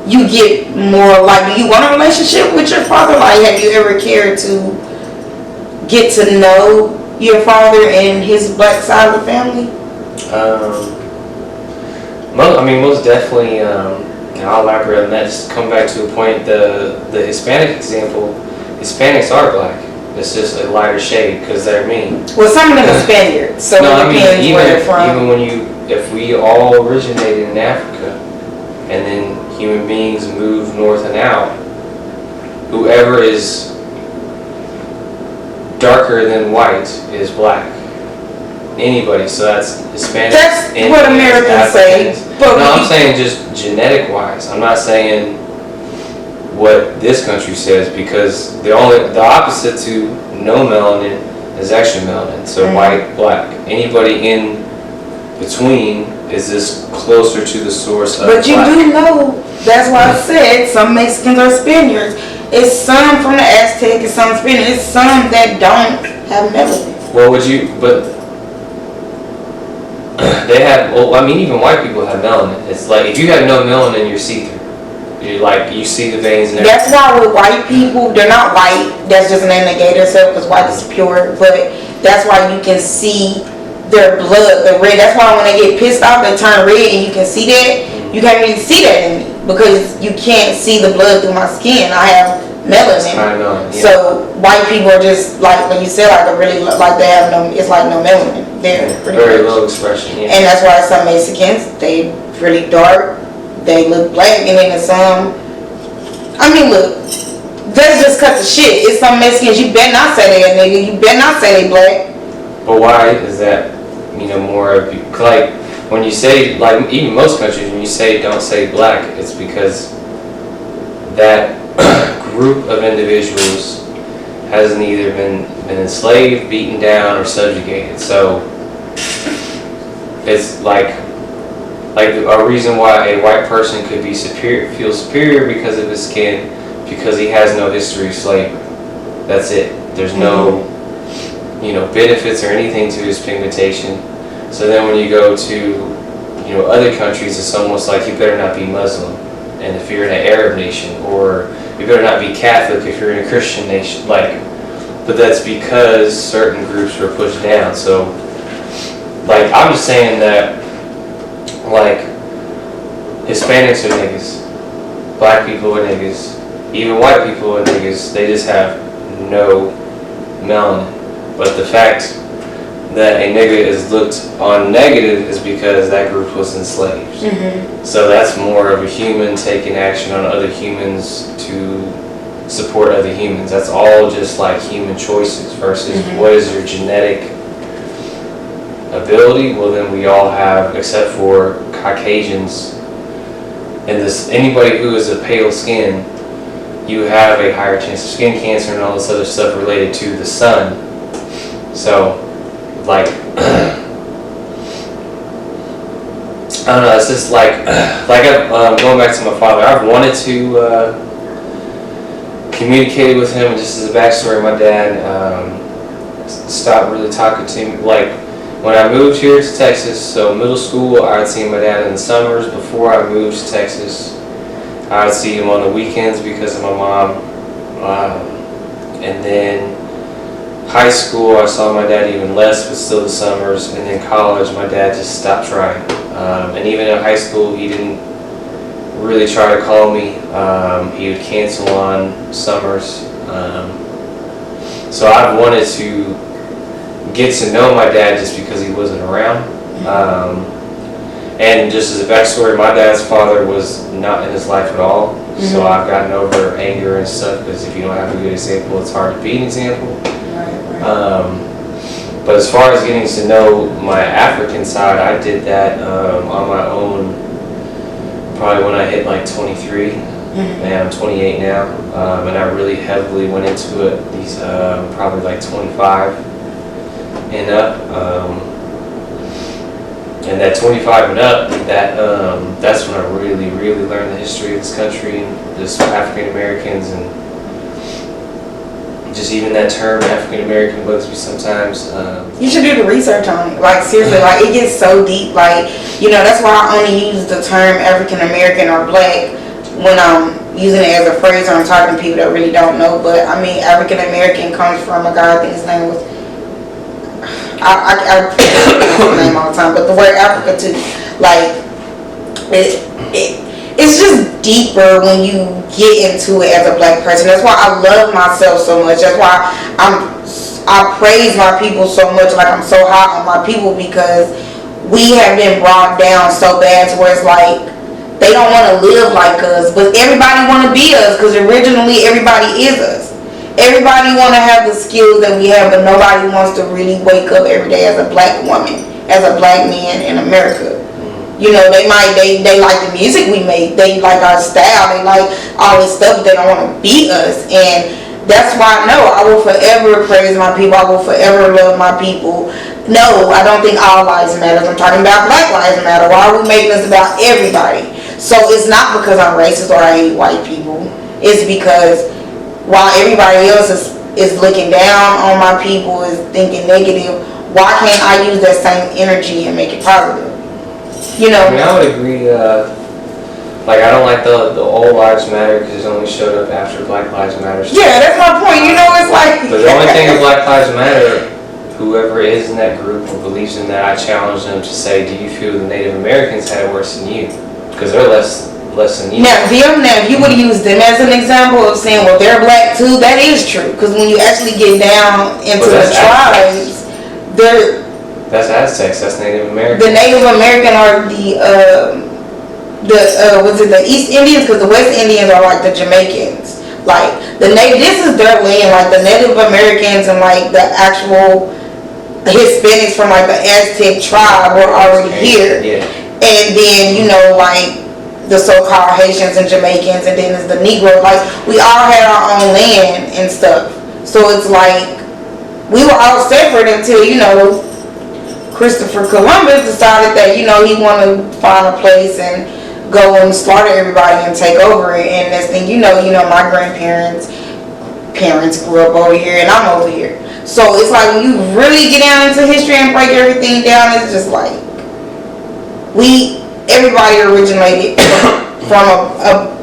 you get more, like, do you want a relationship with your father? Like, have you ever cared to get to know your father and his black side of the family? Most definitely, and I'll elaborate on that. Just come back to a point, the Hispanic example, Hispanics are black. It's just a lighter shade because they're mean. Well, some of them are Spaniards, so it depends where they're from. Even if we all originated in Africa, and then human beings move north and out, whoever is darker than white is black. Anybody, so that's Hispanic. That's what Americans say. No, I'm saying just genetic wise. I'm not saying what this country says, because the opposite to no melanin is actually melanin. So white, black. Anybody in between is just closer to the source of But you black. do know, that's why I said some Mexicans are Spaniards. It's some from the Aztec, it's some Spaniards, it's some that don't have melanin. Well, but they have, even white people have melanin. It's like, if you have no melanin, you're see-through. You see the veins and everything. That's why with white people, they're not white. That's just a name they gave themselves because white is pure. But that's why you can see their blood, the red. That's why when they get pissed off, they turn red, and you can see that. You can't even see that in me because you can't see the blood through my skin. I have melanin. I know. Yeah. So white people are just like, when you say like a really, like they have no, it's like no melanin. They're very low expression. Yeah. And that's why some Mexicans, they really dark. They look black, and then some. Look, let's just cut the shit. It's some Mexicans, you better not say they a nigga. You better not say they black. But why is that? More of, like, when you say, like, even most countries, when you say don't say black, it's because that group of individuals hasn't either been enslaved, beaten down, or subjugated. So it's like a reason why a white person could be feel superior because of his skin, because he has no history of slavery. That's it. There's no, benefits or anything to his pigmentation. So then when you go to, other countries, it's almost like you better not be Muslim, and if you're in an Arab nation, or you better not be Catholic if you're in a Christian nation. But that's because certain groups were pushed down. So, I'm just saying that. Hispanics are niggas, black people are niggas, even white people are niggas. They just have no melanin. But the fact that a nigga is looked on negative is because that group was enslaved. So that's more of a human taking action on other humans to support other humans. That's all just like human choices versus what is your genetic ability. Well, then we all have, except for Caucasians, and anybody who is a pale skin, you have a higher chance of skin cancer and all this other stuff related to the sun. So, don't know. It's just like going back to my father. I've wanted to communicate with him. Just as a backstory, my dad stopped really talking to me. Like when I moved here to Texas, so middle school, I would see my dad in the summers. Before I moved to Texas, I would see him on the weekends because of my mom. And then high school, I saw my dad even less, but still the summers. And then college, my dad just stopped trying. And even in high school, he didn't really try to call me. He would cancel on summers. So I've wanted to get to know my dad just because he wasn't around. And just as a backstory, my dad's father was not in his life at all. So I've gotten over anger and stuff because if you don't have a good example, it's hard to be an example. But as far as getting to know my African side, I did that on my own probably when I hit like 23, and I'm 28 now, and I really heavily went into it these probably like 25 and up, and that 25 and up, that's when I really learned the history of this country and just African Americans, and just even that term African American bugs me sometimes. You should do the research on it. Like seriously, like it gets so deep. Like, you know, that's why I only use the term African American or black when I'm using it as a phrase or I'm talking to people that really don't know. But I mean, African American comes from a guy, I think his name was, I forget his name all the time, but the word Africa too, like it's just deeper when you get into it as a black person. That's why I love myself so much. That's why I praise my people so much. Like I'm so high on my people because we have been brought down so bad to where it's like they don't want to live like us, but everybody want to be us because originally everybody is us. Everybody want to have the skills that we have, but nobody wants to really wake up every day as a black woman, as a black man in America. You know, they like the music we make, they like our style, they like all this stuff, but they don't want to be us. And that's why I will forever praise my people, I will forever love my people. No, I don't think all lives matter. I'm talking about Black Lives Matter. Why are we making this about everybody? So it's not because I'm racist or I hate white people. It's because while everybody else is looking down on my people, is thinking negative, why can't I use that same energy and make it positive? You know? I mean, I would agree, like I don't like the All Lives Matter because it only showed up after Black Lives Matter. Yeah, that's my point. You know, it's like... But the only thing with Black Lives Matter, whoever is in that group or believes in that, I challenge them to say, do you feel the Native Americans had it worse than you? Because they're less than you. Now, if you would use them as an example of saying, well, they're black too, that is true. Because when you actually get down into the tribes, they're... That's Aztecs. That's Native American. The Native American are was it the East Indians? Because the West Indians are like the Jamaicans. Like this is their land. Like the Native Americans and like the actual Hispanics from like the Aztec tribe were already here. Yeah. And then like the so-called Haitians and Jamaicans, and then there's the Negroes. Like we all had our own land and stuff. So it's like we were all separate until Christopher Columbus decided that he wanted to find a place and go and slaughter everybody and take over it. And next thing my grandparents grew up over here and I'm over here. So it's like when you really get down into history and break everything down, it's just like everybody originated from a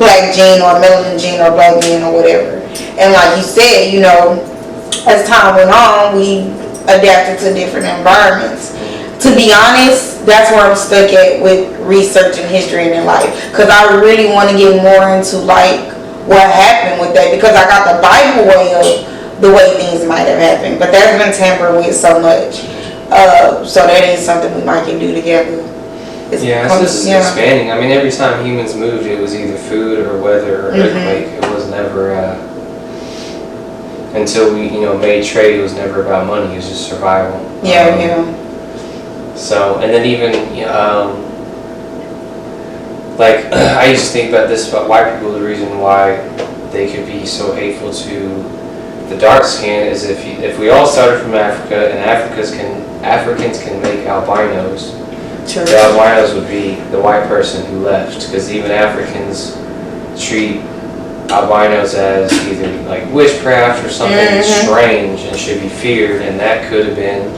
black gene or a melanin gene or black gene or whatever. And like you said, as time went on, we adapted to different environments. To be honest, that's where I'm stuck at with researching history and in life, because I really want to get more into like what happened with that, because I got the Bible way of the way things might have happened, but that's been tampered with so much. So that is something we might can do together. It's just expanding. I mean, every time humans moved, it was either food or weather or earthquake. It was never until we made trade. It was never about money. It was just survival. So, and then even like I used to think about this about white people. The reason why they could be so hateful to the dark skin is if we all started from Africa and Africans can make albinos, True. The albinos would be the white person who left, because even Africans treat albinos as either like witchcraft or something strange and should be feared, and that could have been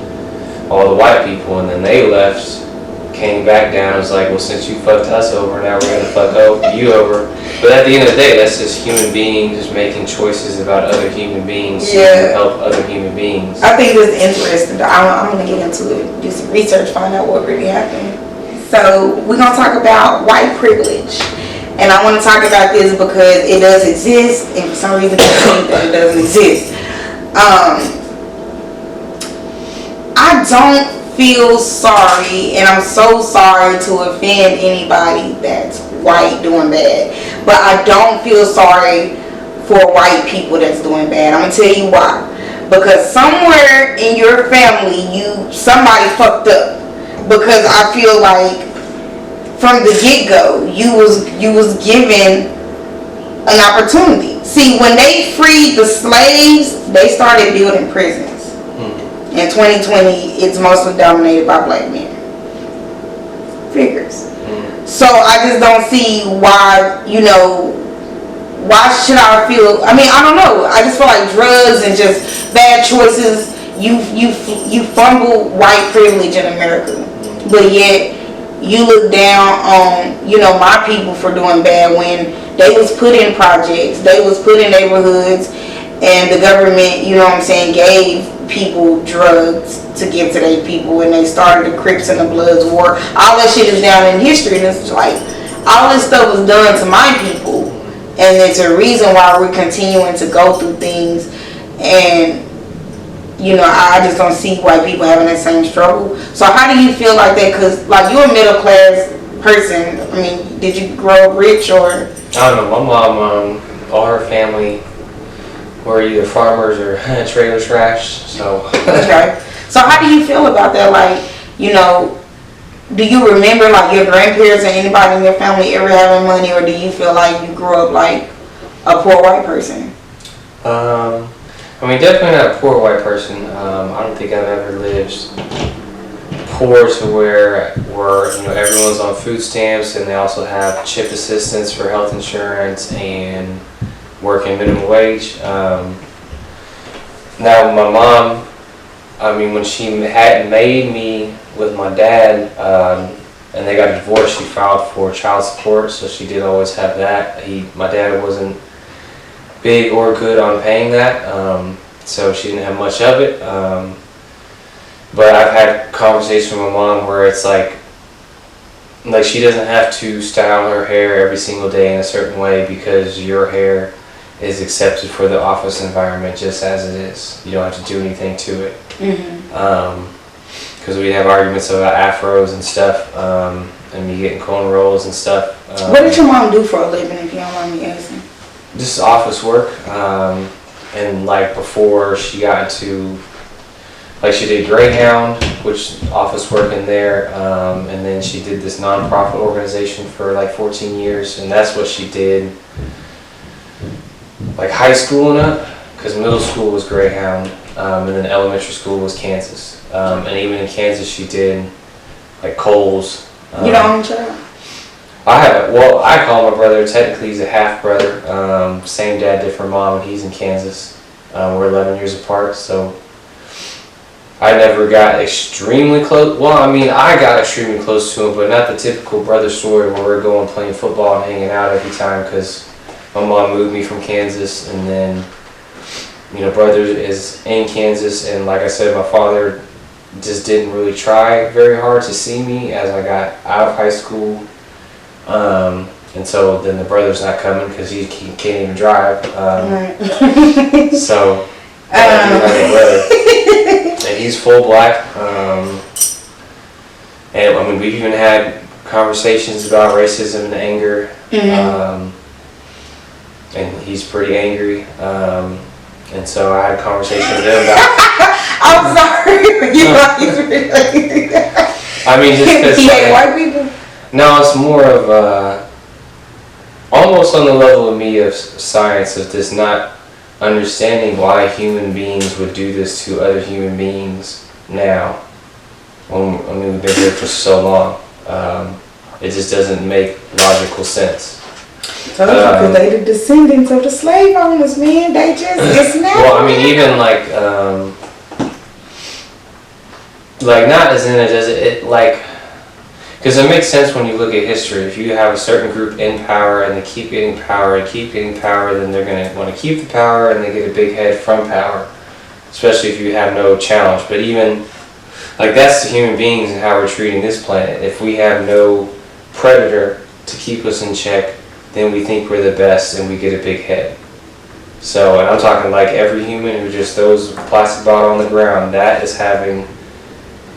all the white people, and then they left, came back down, and was like, well, since you fucked us over, now we're gonna fuck you over. But at the end of the day, that's just human beings just making choices about other human beings to help other human beings. I think it's interesting. I'm gonna get into it, do some research, find out what really happened. So we're gonna talk about white privilege. And I want to talk about this because it does exist, and for some reason people think that it doesn't exist. I don't feel sorry, and I'm so sorry to offend anybody that's white doing bad, but I don't feel sorry for white people that's doing bad. I'm gonna tell you why. Because somewhere in your family, somebody fucked up. Because I feel like from the get-go, you was given an opportunity. See, when they freed the slaves, they started building prisons. In 2020, it's mostly dominated by black men. Figures. So I just don't see why, why should I feel, I don't know. I just feel like drugs and just bad choices, you fumble white privilege in America. But yet, you look down on, my people for doing bad when they was put in projects, they was put in neighborhoods, and the government, gave people drugs to give to their people, and they started the Crips and the Bloods war. All that shit is down in history, and it's like, all this stuff was done to my people, and it's a reason why we're continuing to go through things, and I just don't see white people having that same struggle. So how do you feel like that? Because, like, you're a middle class person. Did you grow up rich or? I don't know. My mom, all her family were either farmers or trailer trash. So. Okay. So how do you feel about that? Like, do you remember like your grandparents or anybody in your family ever having money, or do you feel like you grew up like a poor white person? Definitely not a poor white person. I don't think I've ever lived poor to where everyone's on food stamps, and they also have CHIP assistance for health insurance and working minimum wage. Now my mom, when she had made me with my dad, and they got divorced, she filed for child support, so she did always have that. My dad wasn't big or good on paying that, so she didn't have much of it. But I've had conversations with my mom where it's like she doesn't have to style her hair every single day in a certain way because your hair is accepted for the office environment just as it is. You don't have to do anything to it. Because we have arguments about afros and stuff, and me getting cornrows and stuff. What did your mom do for a living, if you don't mind me asking? Just office work, and before she got into, she did Greyhound, which office work in there, and then she did this nonprofit organization for 14 years, and that's what she did, high school and up, because middle school was Greyhound, and then elementary school was Kansas, and even in Kansas she did Kohl's. You don't own a child? I call my brother, technically he's a half brother, same dad, different mom, and he's in Kansas. We're 11 years apart, so I never got extremely close. Well, I got extremely close to him, but not the typical brother story where we're going playing football and hanging out every time, because my mom moved me from Kansas, and then, brother is in Kansas, and like I said, my father just didn't really try very hard to see me as I got out of high school. And so then the brother's not coming because he can't even drive. So I do have a brother, and he's full black. And we've even had conversations about racism and anger. And he's pretty angry. And so I had a conversation with him about. I'm sorry. He's really angry. Just because he hate white people. No, it's more of almost on the level of me of science, of just not understanding why human beings would do this to other human beings now. We've been here for so long. It just doesn't make logical sense. Because they the descendants of the slave owners, man. They just, it's not. Well, I mean, even like not as in it as it like, because it makes sense when you look at history. If you have a certain group in power and they keep getting power and keep getting power, then they're going to want to keep the power and they get a big head from power, especially if you have no challenge. But even, like, that's the human beings and how we're treating this planet. If we have no predator to keep us in check, then we think we're the best and we get a big head. So, and I'm talking like every human who just throws a plastic bottle on the ground, that is having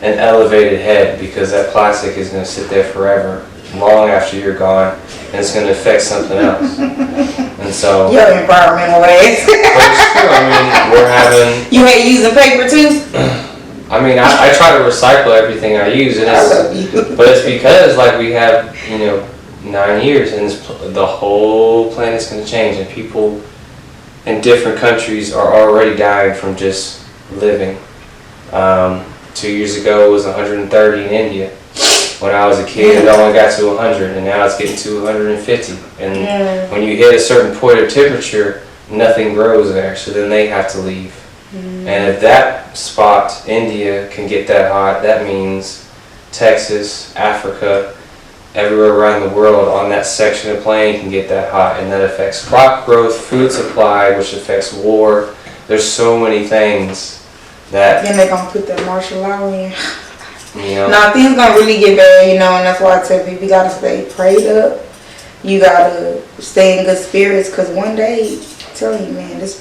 an elevated head, because that plastic is going to sit there forever, long after you're gone, and it's going to affect something else. And so, your environmental ways. but it's true. I mean, we're having. You hate using paper too? I mean, I try to recycle everything I use, and but it's because like we have 9 years, and the whole planet's going to change, and people in different countries are already dying from just living. 2 years ago it was 130 in India. When I was a kid, it only got to 100, and now it's getting to 150. And when you hit a certain point of temperature, nothing grows there, so then they have to leave. And if that spot, India, can get that hot, that means Texas, Africa, everywhere around the world on that section of plane can get that hot, and that affects crop growth, food supply, which affects war. There's so many things that. Then they're gonna put that martial law in. Now things gonna really get bad, and that's why I tell people you gotta stay prayed up. You gotta stay in good spirits, cause one day, I'm telling you, man, it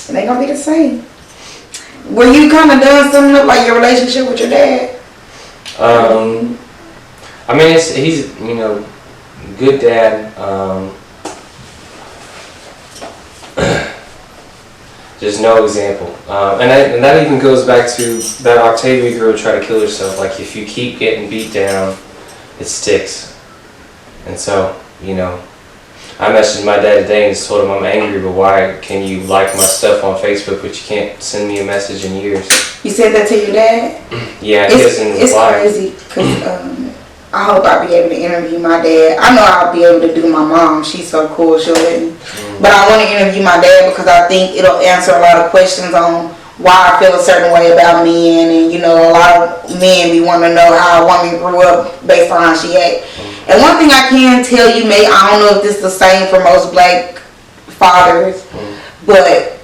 ain't gonna be the same. Were you kind of doing something up like your relationship with your dad? I mean, he's good dad. Just no example. And that even goes back to that Octavia girl try to kill herself. Like, if you keep getting beat down, it sticks. And so, I messaged my dad today and just told him I'm angry, but why can you like my stuff on Facebook, but you can't send me a message in years? You said that to your dad? Yeah, he doesn't reply. It's crazy, because I hope I'll be able to interview my dad. I know I'll be able to do my mom. She's so cool, she'll let me. But I want to interview my dad because I think it'll answer a lot of questions on why I feel a certain way about men. And, a lot of men, we want to know how a woman grew up based on how she acts. And one thing I can tell you, I don't know if this is the same for most black fathers, but,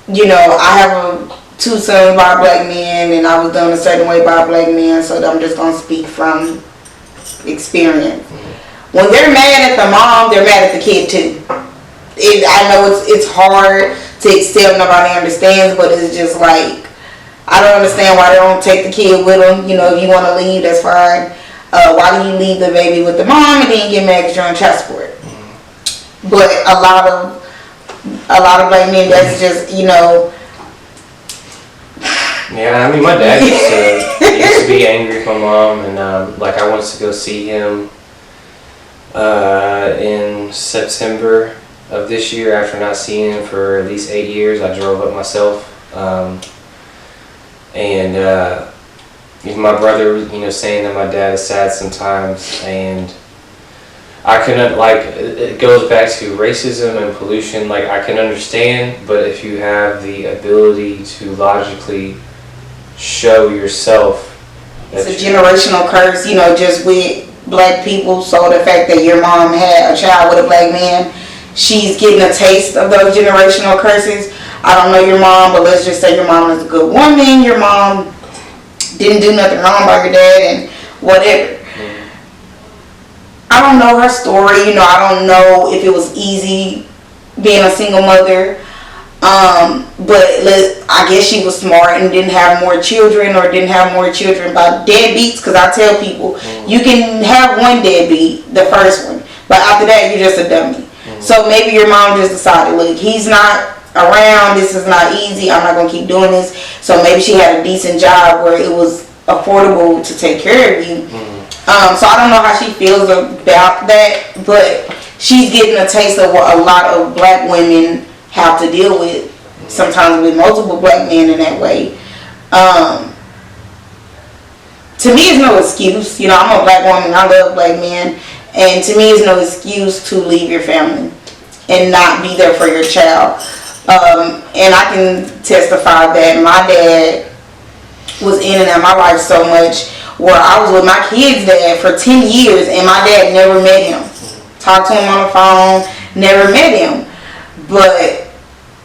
I have 2 sons by black men, and I was done a certain way by black men, so I'm just going to speak from experience. When they're mad at the mom, they're mad at the kid too. I know it's hard to accept, nobody understands, but it's just like, I don't understand why they don't take the kid with them. If you want to leave, that's fine. Why do you leave the baby with the mom and then get mad because you're on child support? But a lot of black men, that's just, Yeah, I mean, my dad used to be angry with my mom, and I went to go see him in September of this year after not seeing him for at least 8 years. I drove up myself, and my brother was, saying that my dad is sad sometimes, and I couldn't, it goes back to racism and pollution. I can understand, but if you have the ability to logically show yourself, it's a generational curse, just with black people. So the fact that your mom had a child with a black man, she's getting a taste of those generational curses. I don't know your mom, but let's just say your mom is a good woman. Your mom didn't do nothing wrong by your dad and whatever. I don't know her story. I don't know if it was easy being a single mother. But I guess she was smart and didn't have more children, or didn't have more children by deadbeats. Because I tell people, you can have one deadbeat, the first one, but after that, you're just a dummy. So maybe your mom just decided, look, he's not around, this is not easy, I'm not going to keep doing this. So maybe she had a decent job where it was affordable to take care of you. So I don't know how she feels about that, but she's getting a taste of what a lot of black women have to deal with, sometimes with multiple black men in that way. to me, it's no excuse. You know, I'm a black woman. I love black men. And to me, it's no excuse to leave your family and not be there for your child. And I can testify that my dad was in and out of my life so much, where I was with my kid's dad for 10 years and my dad never met him. Talked to him on the phone, never met him. But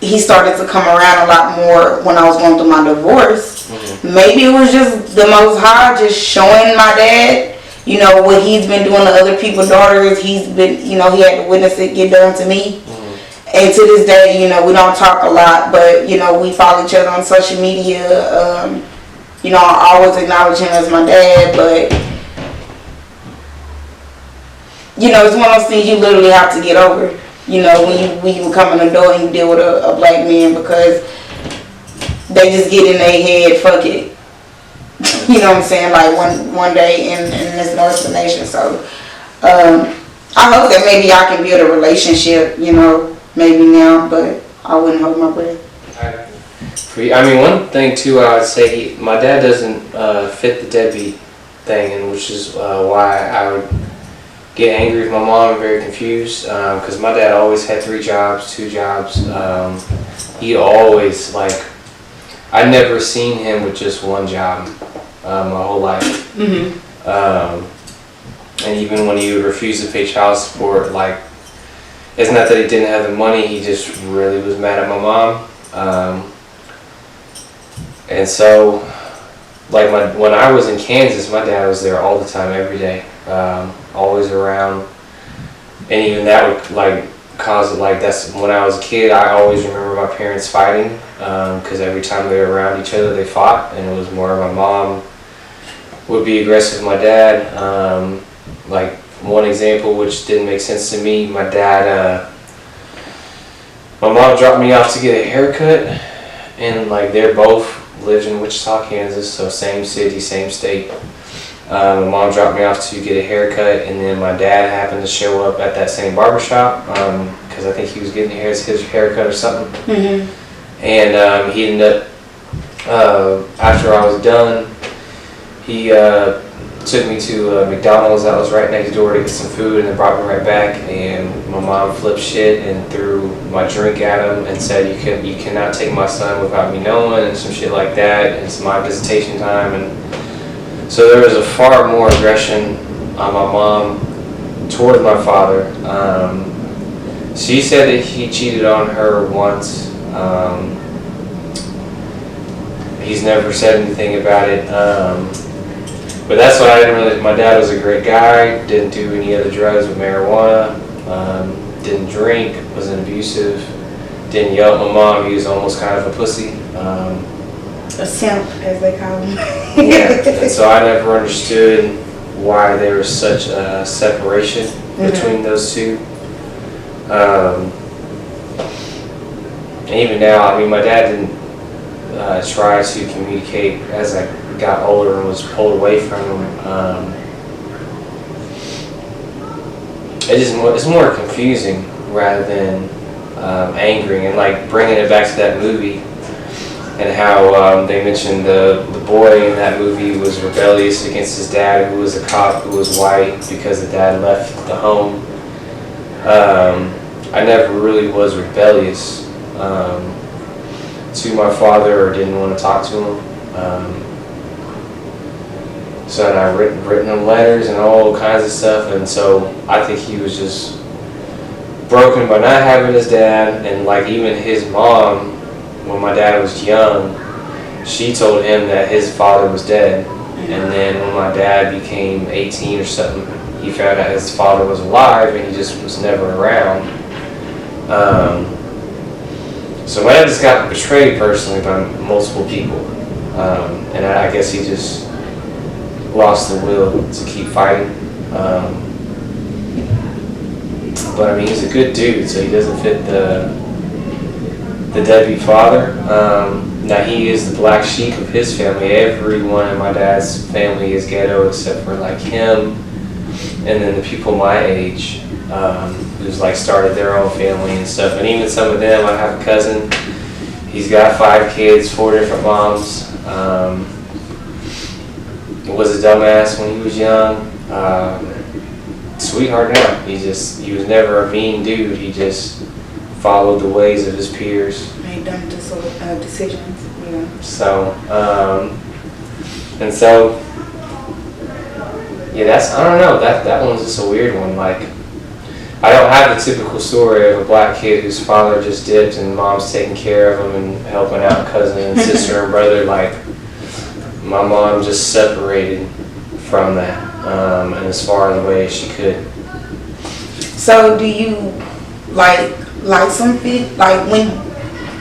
he started to come around a lot more when I was going through my divorce. Mm-hmm. Maybe it was just the Most High just showing my dad, you know, what he's been doing to other people's daughters. He's been, you know, he had to witness it get done to me. Mm-hmm. And to this day, you know, we don't talk a lot, but, you know, we follow each other on social media. You know, I always acknowledge him as my dad, but, you know, it's one of those things you literally have to get over. You know, when you come in the door and you deal with a black man, because they just get in their head, fuck it. You know what I'm saying? Like one day, and there's no explanation. So, I hope that maybe I can build a relationship, you know, maybe now, but I wouldn't hold my breath. I mean, one thing too, I would say, my dad doesn't fit the deadbeat thing, and which is why I would get angry with my mom and very confused, because my dad always had 3 jobs, 2 jobs. He always, like, I never seen him with just one job my whole life. Mm-hmm. And even when he would refuse to pay child support, like, it's not that he didn't have the money, he just really was mad at my mom. And so, like, when I was in Kansas, my dad was there all the time, every day, always around. And even that would, like, cause it, like, that's when I was a kid, I always remember my parents fighting, because every time they were around each other, they fought, and it was more my mom would be aggressive with my dad. Like, one example which didn't make sense to me, my mom dropped me off to get a haircut, and, like, they're both lived in Wichita, Kansas, so same city, same state. My mom dropped me off to get a haircut, and then my dad happened to show up at that same barbershop, because I think he was getting his haircut or something. Mm-hmm. And he ended up, after I was done, he took me to a McDonald's that was right next door to get some food, and then brought me right back, and my mom flipped shit and threw my drink at him and said, you cannot take my son without me knowing, and some shit like that, and it's my visitation time. And so there was a far more aggression on my mom toward my father. She said that he cheated on her once. He's never said anything about it. But that's why I didn't really. My dad was a great guy, didn't do any other drugs with marijuana, didn't drink, wasn't abusive, didn't yell at my mom. He was almost kind of a pussy. A simp, as they call him. Yeah, and so I never understood why there was such a separation between those two. And even now, I mean, my dad didn't try to communicate as I got older and was pulled away from him. It's more confusing rather than angering, and like bringing it back to that movie and how they mentioned the boy in that movie was rebellious against his dad, who was a cop, who was white, because the dad left the home. I never really was rebellious to my father, or didn't want to talk to him. So I've written him letters and all kinds of stuff, and so I think he was just broken by not having his dad. And like even his mom, when my dad was young, she told him that his father was dead. And then when my dad became 18 or something, he found out his father was alive, and he just was never around. So my dad just got betrayed personally by multiple people, and I guess he just lost the will to keep fighting. But I mean, he's a good dude, so he doesn't fit the deadbeat father. Now he is the black sheep of his family. Everyone in my dad's family is ghetto except for like him, and then the people my age who's like started their own family and stuff. And even some of them, I have a cousin. He's got 5 kids, 4 different moms. was a dumbass when he was young. Sweetheart now. He was never a mean dude. He just followed the ways of his peers. Made dumb decisions. Yeah. So, and so, yeah, I don't know, that one's just a weird one. Like, I don't have the typical story of a black kid whose father just dipped and mom's taking care of him and helping out cousin and sister and brother. Like, my mom just separated from that, and as far away as she could. So, do you like some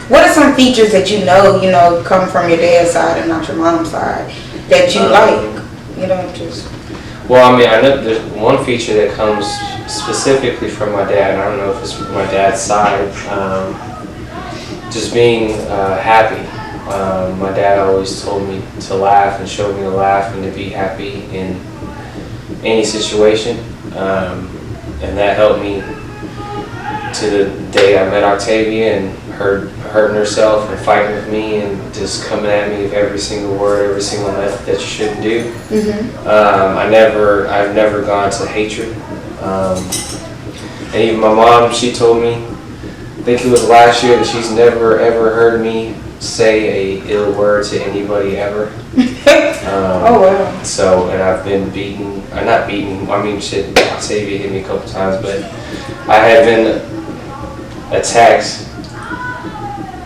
what are some features that you know come from your dad's side and not your mom's side that you just? Well, I mean, I know there's one feature that comes specifically from my dad. I don't know if it's from my dad's side. Just being happy. My dad always told me to laugh and showed me to laugh and to be happy in any situation. And that helped me to the day I met Octavia and her hurting herself and fighting with me and just coming at me with every single word, every single method that you shouldn't do. Mm-hmm. I've never gone to hatred. And even my mom, she told me, I think it was last year, that she's never ever heard me say a ill word to anybody ever. Oh wow. So, and I've been beaten, not beaten, I mean shit, Octavia hit me a couple times, but I have been attacked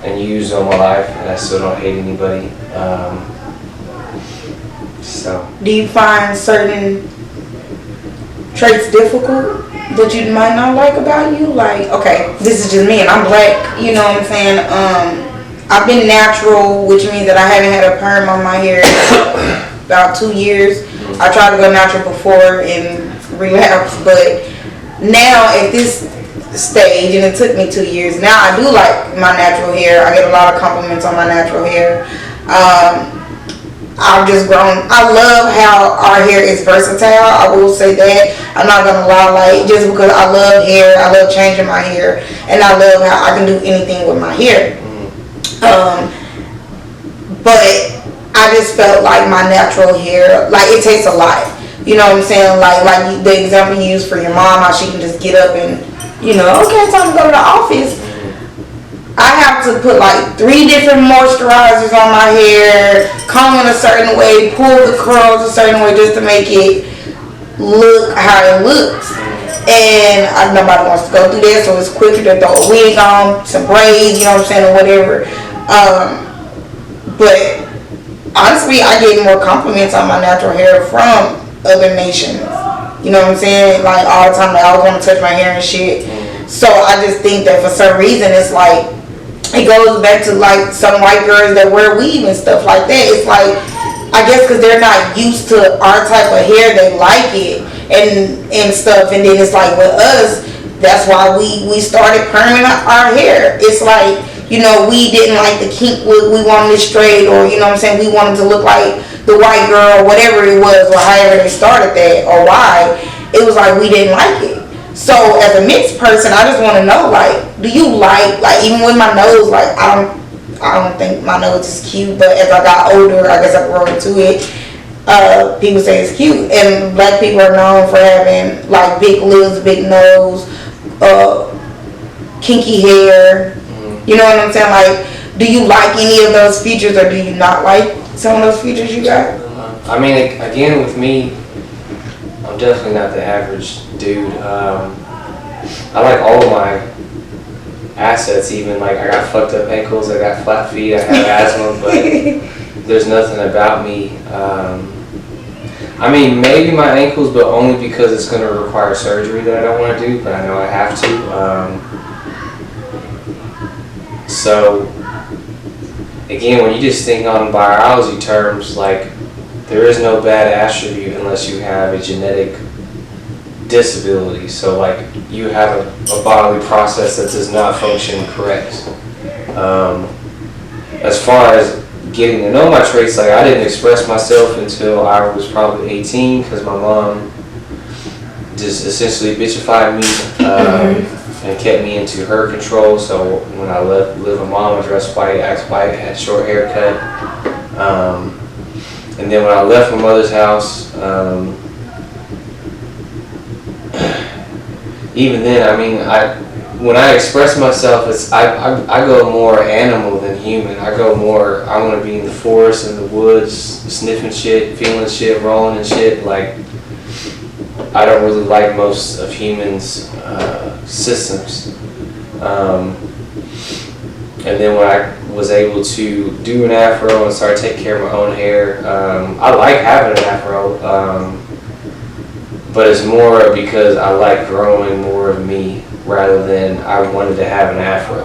and used all my life, and I still don't hate anybody. So. Do you find certain traits difficult that you might not like about you? Like, okay, this is just me and I'm black, you know what I'm saying? I've been natural, which means that I haven't had a perm on my hair in about 2 years. I tried to go natural before and relapsed, but now at this stage, and it took me 2 years, now I do like my natural hair. I get a lot of compliments on my natural hair. I've just grown. I love how our hair is versatile. I will say that. I'm not gonna lie, like, just because I love hair, I love changing my hair, and I love how I can do anything with my hair. But I just felt like my natural hair, like, it takes a lot. You know what I'm saying? Like the example you use for your mom, how she can just get up and, okay, time to go to the office. I have to put like 3 different moisturizers on my hair, comb it a certain way, pull the curls a certain way just to make it look how it looks. And nobody wants to go through that, so it's quicker to throw a wig on, some braids, you know what I'm saying, or whatever. But honestly, I get more compliments on my natural hair from other nations. You know what I'm saying? Like, all the time, they always want to touch my hair and shit. So I just think that for some reason, it's like, it goes back to like some white girls that wear weave and stuff like that. It's like, I guess because they're not used to our type of hair, they like it and stuff. And then it's like with us, that's why we started perming our hair. It's like, we didn't like the kink look, we wanted it straight, or you know what I'm saying, we wanted to look like the white girl, or whatever it was, or however they started that, or why. It was like we didn't like it. So as a mixed person, I just want to know, like, do you like even with my nose, like, I don't think my nose is cute, but as I got older, I guess I grew into it. People say it's cute, and black people are known for having like big lips, big nose, kinky hair. You know what I'm saying? Like, do you like any of those features, or do you not like some of those features you got? I mean, again, with me, I'm definitely not the average dude. I like all of my assets, even like I got fucked up ankles, I got flat feet, I have asthma, but there's nothing about me. I mean, maybe my ankles, but only because it's going to require surgery that I don't want to do, but I know I have to. So, again, when you just think on biology terms, like, there is no bad attribute unless you have a genetic disability. So, like, you have a bodily process that does not function correct. As far as getting to know my traits, like, I didn't express myself until I was probably 18, because my mom just essentially bitchified me and kept me into her control. So when I lived with mom, I dressed white, act white, had short haircut. And then when I left my mother's house, even then, I mean, when I express myself, I go more animal than human. I want to be in the forest, in the woods, sniffing shit, feeling shit, rolling and shit. Like, I don't really like most of humans' systems. And then when I was able to do an afro and start taking care of my own hair, I like having an afro, but it's more because I like growing more of me rather than I wanted to have an afro.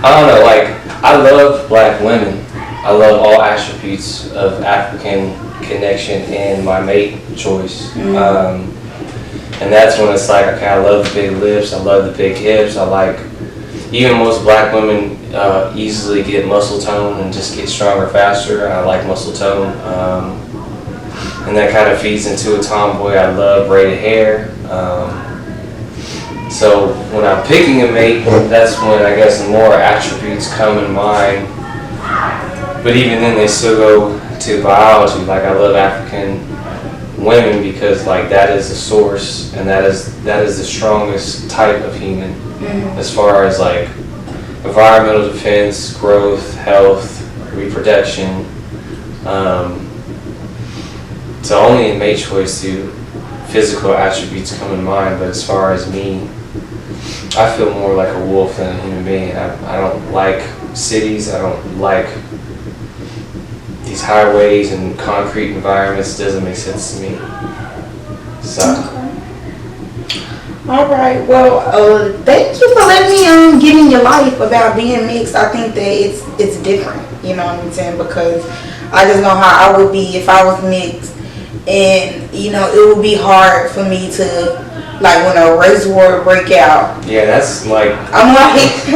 I don't know, like, I love black women. I love all attributes of African connection in my mate choice. And that's when it's like, okay, I love the big lips, I love the big hips, I like, even most black women easily get muscle tone and just get stronger faster. I like muscle tone. And that kind of feeds into a tomboy. I love braided hair. So when I'm picking a mate, that's when I guess more attributes come in mind. But even then they still go to biology. Like, I love African women because, like, that is the source and that is the strongest type of human. As far as, like, environmental defense, growth, health, reproduction. So only in mate choice do physical attributes come in mind, but as far as me, I feel more like a wolf than a human being. I don't like cities, I don't like these highways and concrete environments. It doesn't make sense to me. So. All right. Well, thank you for letting me get in your life about being mixed. I think that it's different. You know what I'm saying? Because I just know how I would be if I was mixed, and you know it would be hard for me to, like, when a race war break out. Yeah, that's like. I'm like.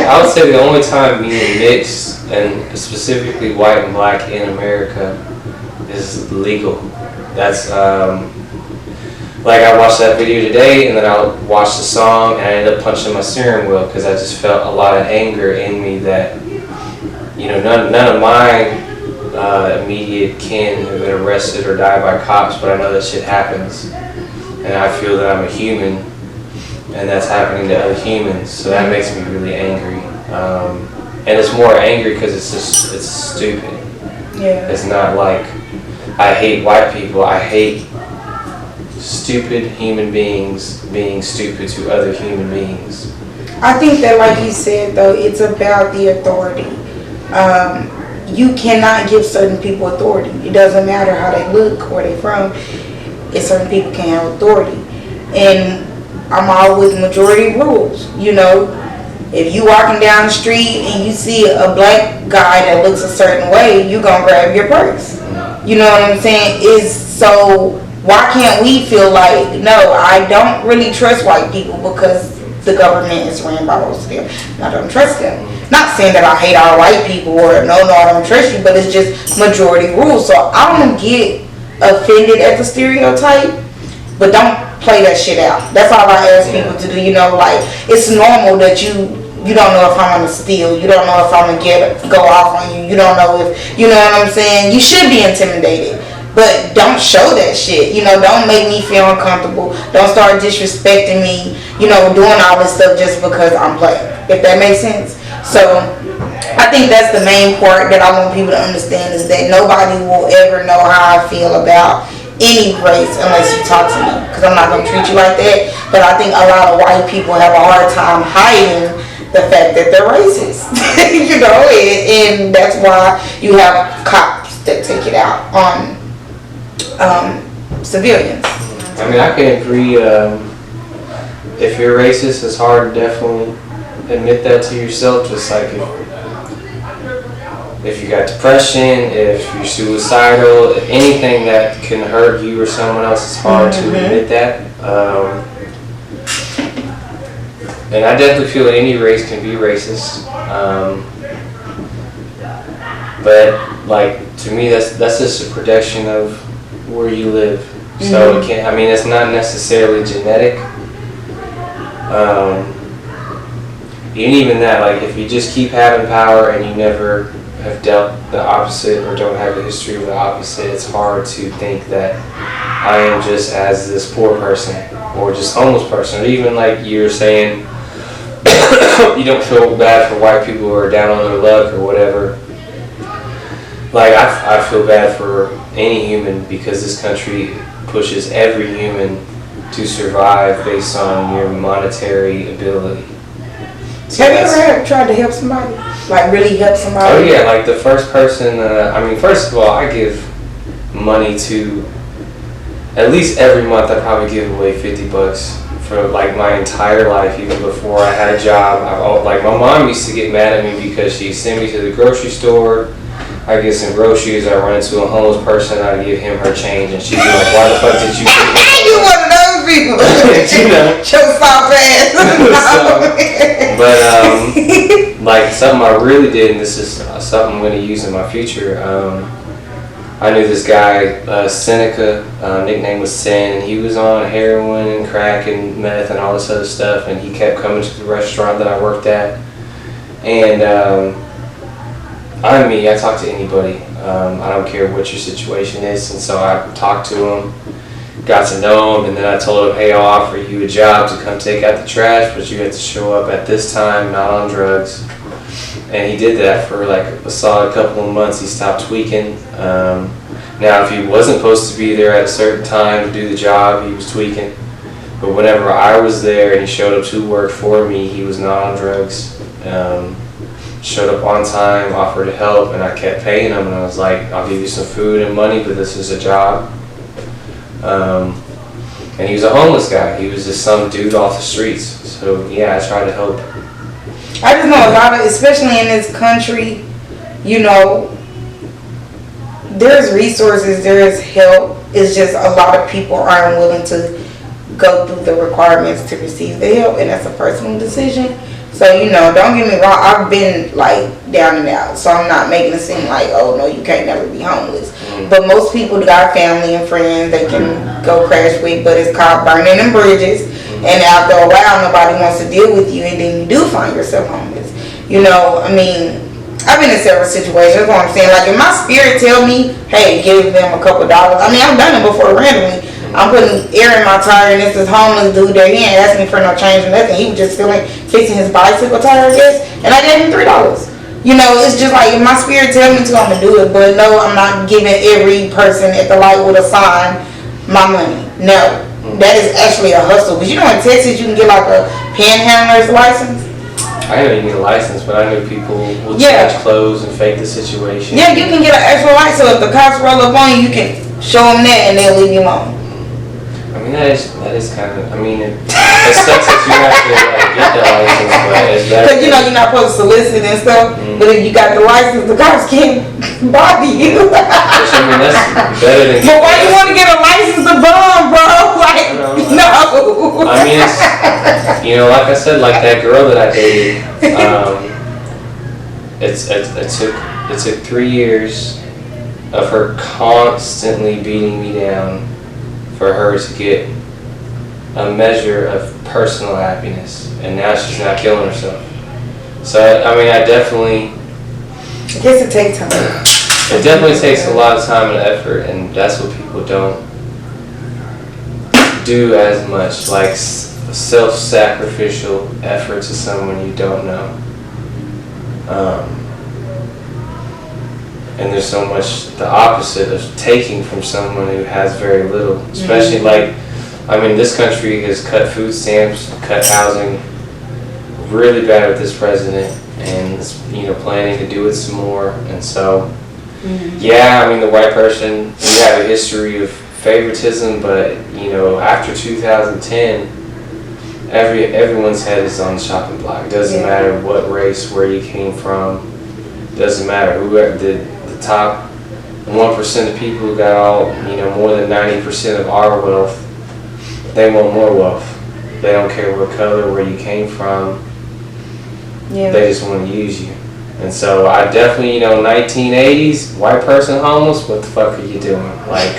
I would say the only time being mixed, and specifically white and black in America, is legal. That's like, I watched that video today, and then I watched the song, and I ended up punching my steering wheel because I just felt a lot of anger in me that, you know, none of my immediate kin have been arrested or died by cops, but I know that shit happens, and I feel that I'm a human, and that's happening to other humans, so that makes me really angry. And it's more angry because it's stupid. Yeah. It's not like I hate white people. I hate stupid human beings being stupid to other human beings. I think that, like you said, though, it's about the authority. You cannot give certain people authority. It doesn't matter how they look, where they're from. If certain people can't have authority. And I'm all with majority rules. You know, if you walking down the street and you see a black guy that looks a certain way, you gonna grab your purse. You know what I'm saying? So why can't we feel like, no, I don't really trust white people because the government is ran by most of them. I don't trust them. Not saying that I hate all white people or no, I don't trust you, but it's just majority rules. So I don't get offended at the stereotype, but don't play that shit out. That's all I ask people to do. You know, like, it's normal that you don't know if I'm gonna steal. You don't know if I'm gonna go off on you. You don't know if, you know what I'm saying? You should be intimidated. But don't show that shit. You know, don't make me feel uncomfortable. Don't start disrespecting me, you know, doing all this stuff just because I'm black. If that makes sense. So I think that's the main part that I want people to understand, is that nobody will ever know how I feel about any race unless you talk to me. Because I'm not going to treat you like that. But I think a lot of white people have a hard time hiding the fact that they're racist. You know, and that's why you have cops that take it out on civilians. I mean, I can agree. If you're racist, it's hard to definitely admit that to yourself. Just like if you got depression, if you're suicidal, anything that can hurt you or someone else, it's hard to admit that. And I definitely feel that any race can be racist. But, like, to me, that's just a projection of where you live. So it can't, I mean, it's not necessarily genetic. And even that, like, if you just keep having power and you never have dealt the opposite or don't have a history of the opposite, it's hard to think that I am just as this poor person or just homeless person, or even like you're saying, you don't feel bad for white people who are down on their luck or whatever. Like I feel bad for any human because this country pushes every human to survive based on your monetary ability. So have you ever tried to help somebody? Like really help somebody? Oh yeah, like the first person, first of all, I give money to, at least every month I probably give away $50 for like my entire life, even before I had a job. Like my mom used to get mad at me because she sent me to the grocery store. I get some groceries, I run into a homeless person, I give him her change, and she'd be like, why the fuck did you give me? You one of those people. You know. Show soft ass. But like something I really did, and this is something I'm going to use in my future. I knew this guy, Seneca, nickname was Sen, and he was on heroin and crack and meth and all this other stuff, and he kept coming to the restaurant that I worked at. And I'm me, I talk to anybody. I don't care what your situation is, and so I talked to him, got to know him, and then I told him, hey, I'll offer you a job to come take out the trash, but you have to show up at this time, not on drugs. And he did that for like a solid couple of months. He stopped tweaking. Now, if he wasn't supposed to be there at a certain time to do the job, he was tweaking. But whenever I was there and he showed up to work for me, he was not on drugs. Showed up on time, offered to help, and I kept paying him. And I was like, I'll give you some food and money, but this is a job. And he was a homeless guy. He was just some dude off the streets. So yeah, I tried to help. I just know a lot of, especially in this country, you know, there's resources, there's help. It's just a lot of people aren't willing to go through the requirements to receive the help, and that's a personal decision. So, you know, don't get me wrong, I've been like down and out, so I'm not making it seem like, oh no, you can't never be homeless. But most people got family and friends they can go crash with, but it's called burning them bridges. And after a while, nobody wants to deal with you, and then you do find yourself homeless. You know, I mean, I've been in several situations. That's what I'm saying. Like, if my spirit tell me, hey, give them a couple dollars. I mean, I've done it before randomly. I'm putting air in my tire, and it's this homeless dude there. He ain't asking me for no change or nothing. He was just fixing his bicycle tire, I guess. And I gave him $3. You know, it's just like, if my spirit tell me to, I'm going to do it. But no, I'm not giving every person at the light with a sign my money. No. That is actually a hustle. Because you know in Texas you can get like a panhandler's license. I know you need a license, but I know people will change clothes and fake the situation. Yeah, you can get an actual license. So if the cops roll up on you, you can show them that and they'll leave you alone. I mean, that is kind of, I mean, it sucks that you have to like, get the license, but it's better. Because you know you're not supposed to solicit and stuff, but if you got the license, the cops can't bother you. Which, I mean, that's better than. But why you want to get a license to bomb, bro? Like, no. I mean, it's, you know, like I said, like that girl that I dated, it took 3 years of her constantly beating me down for her to get a measure of personal happiness, and now she's not killing herself. So I mean, I guess it takes time. It definitely takes a lot of time and effort, and that's what people don't do as much, like self-sacrificial effort to someone you don't know. And there's so much the opposite of taking from someone who has very little. Especially like, I mean, this country has cut food stamps, cut housing really bad with this president, and is, you know, planning to do it some more. And so, yeah, I mean, the white person, we have a history of favoritism, but you know, after 2010, everyone's head is on the chopping block. Doesn't matter what race, where you came from. Doesn't matter who the top 1% of people who got all, you know, more than 90% of our wealth. They want more wealth. They don't care what color, where you came from. Yeah. They just want to use you. And so I definitely, you know, 1980s, white person homeless, what the fuck are you doing? Like,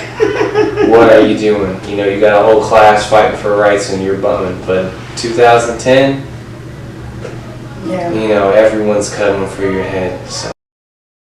what are you doing? You know, you got a whole class fighting for rights and you're bumming. But 2010, you know, everyone's coming for your head. So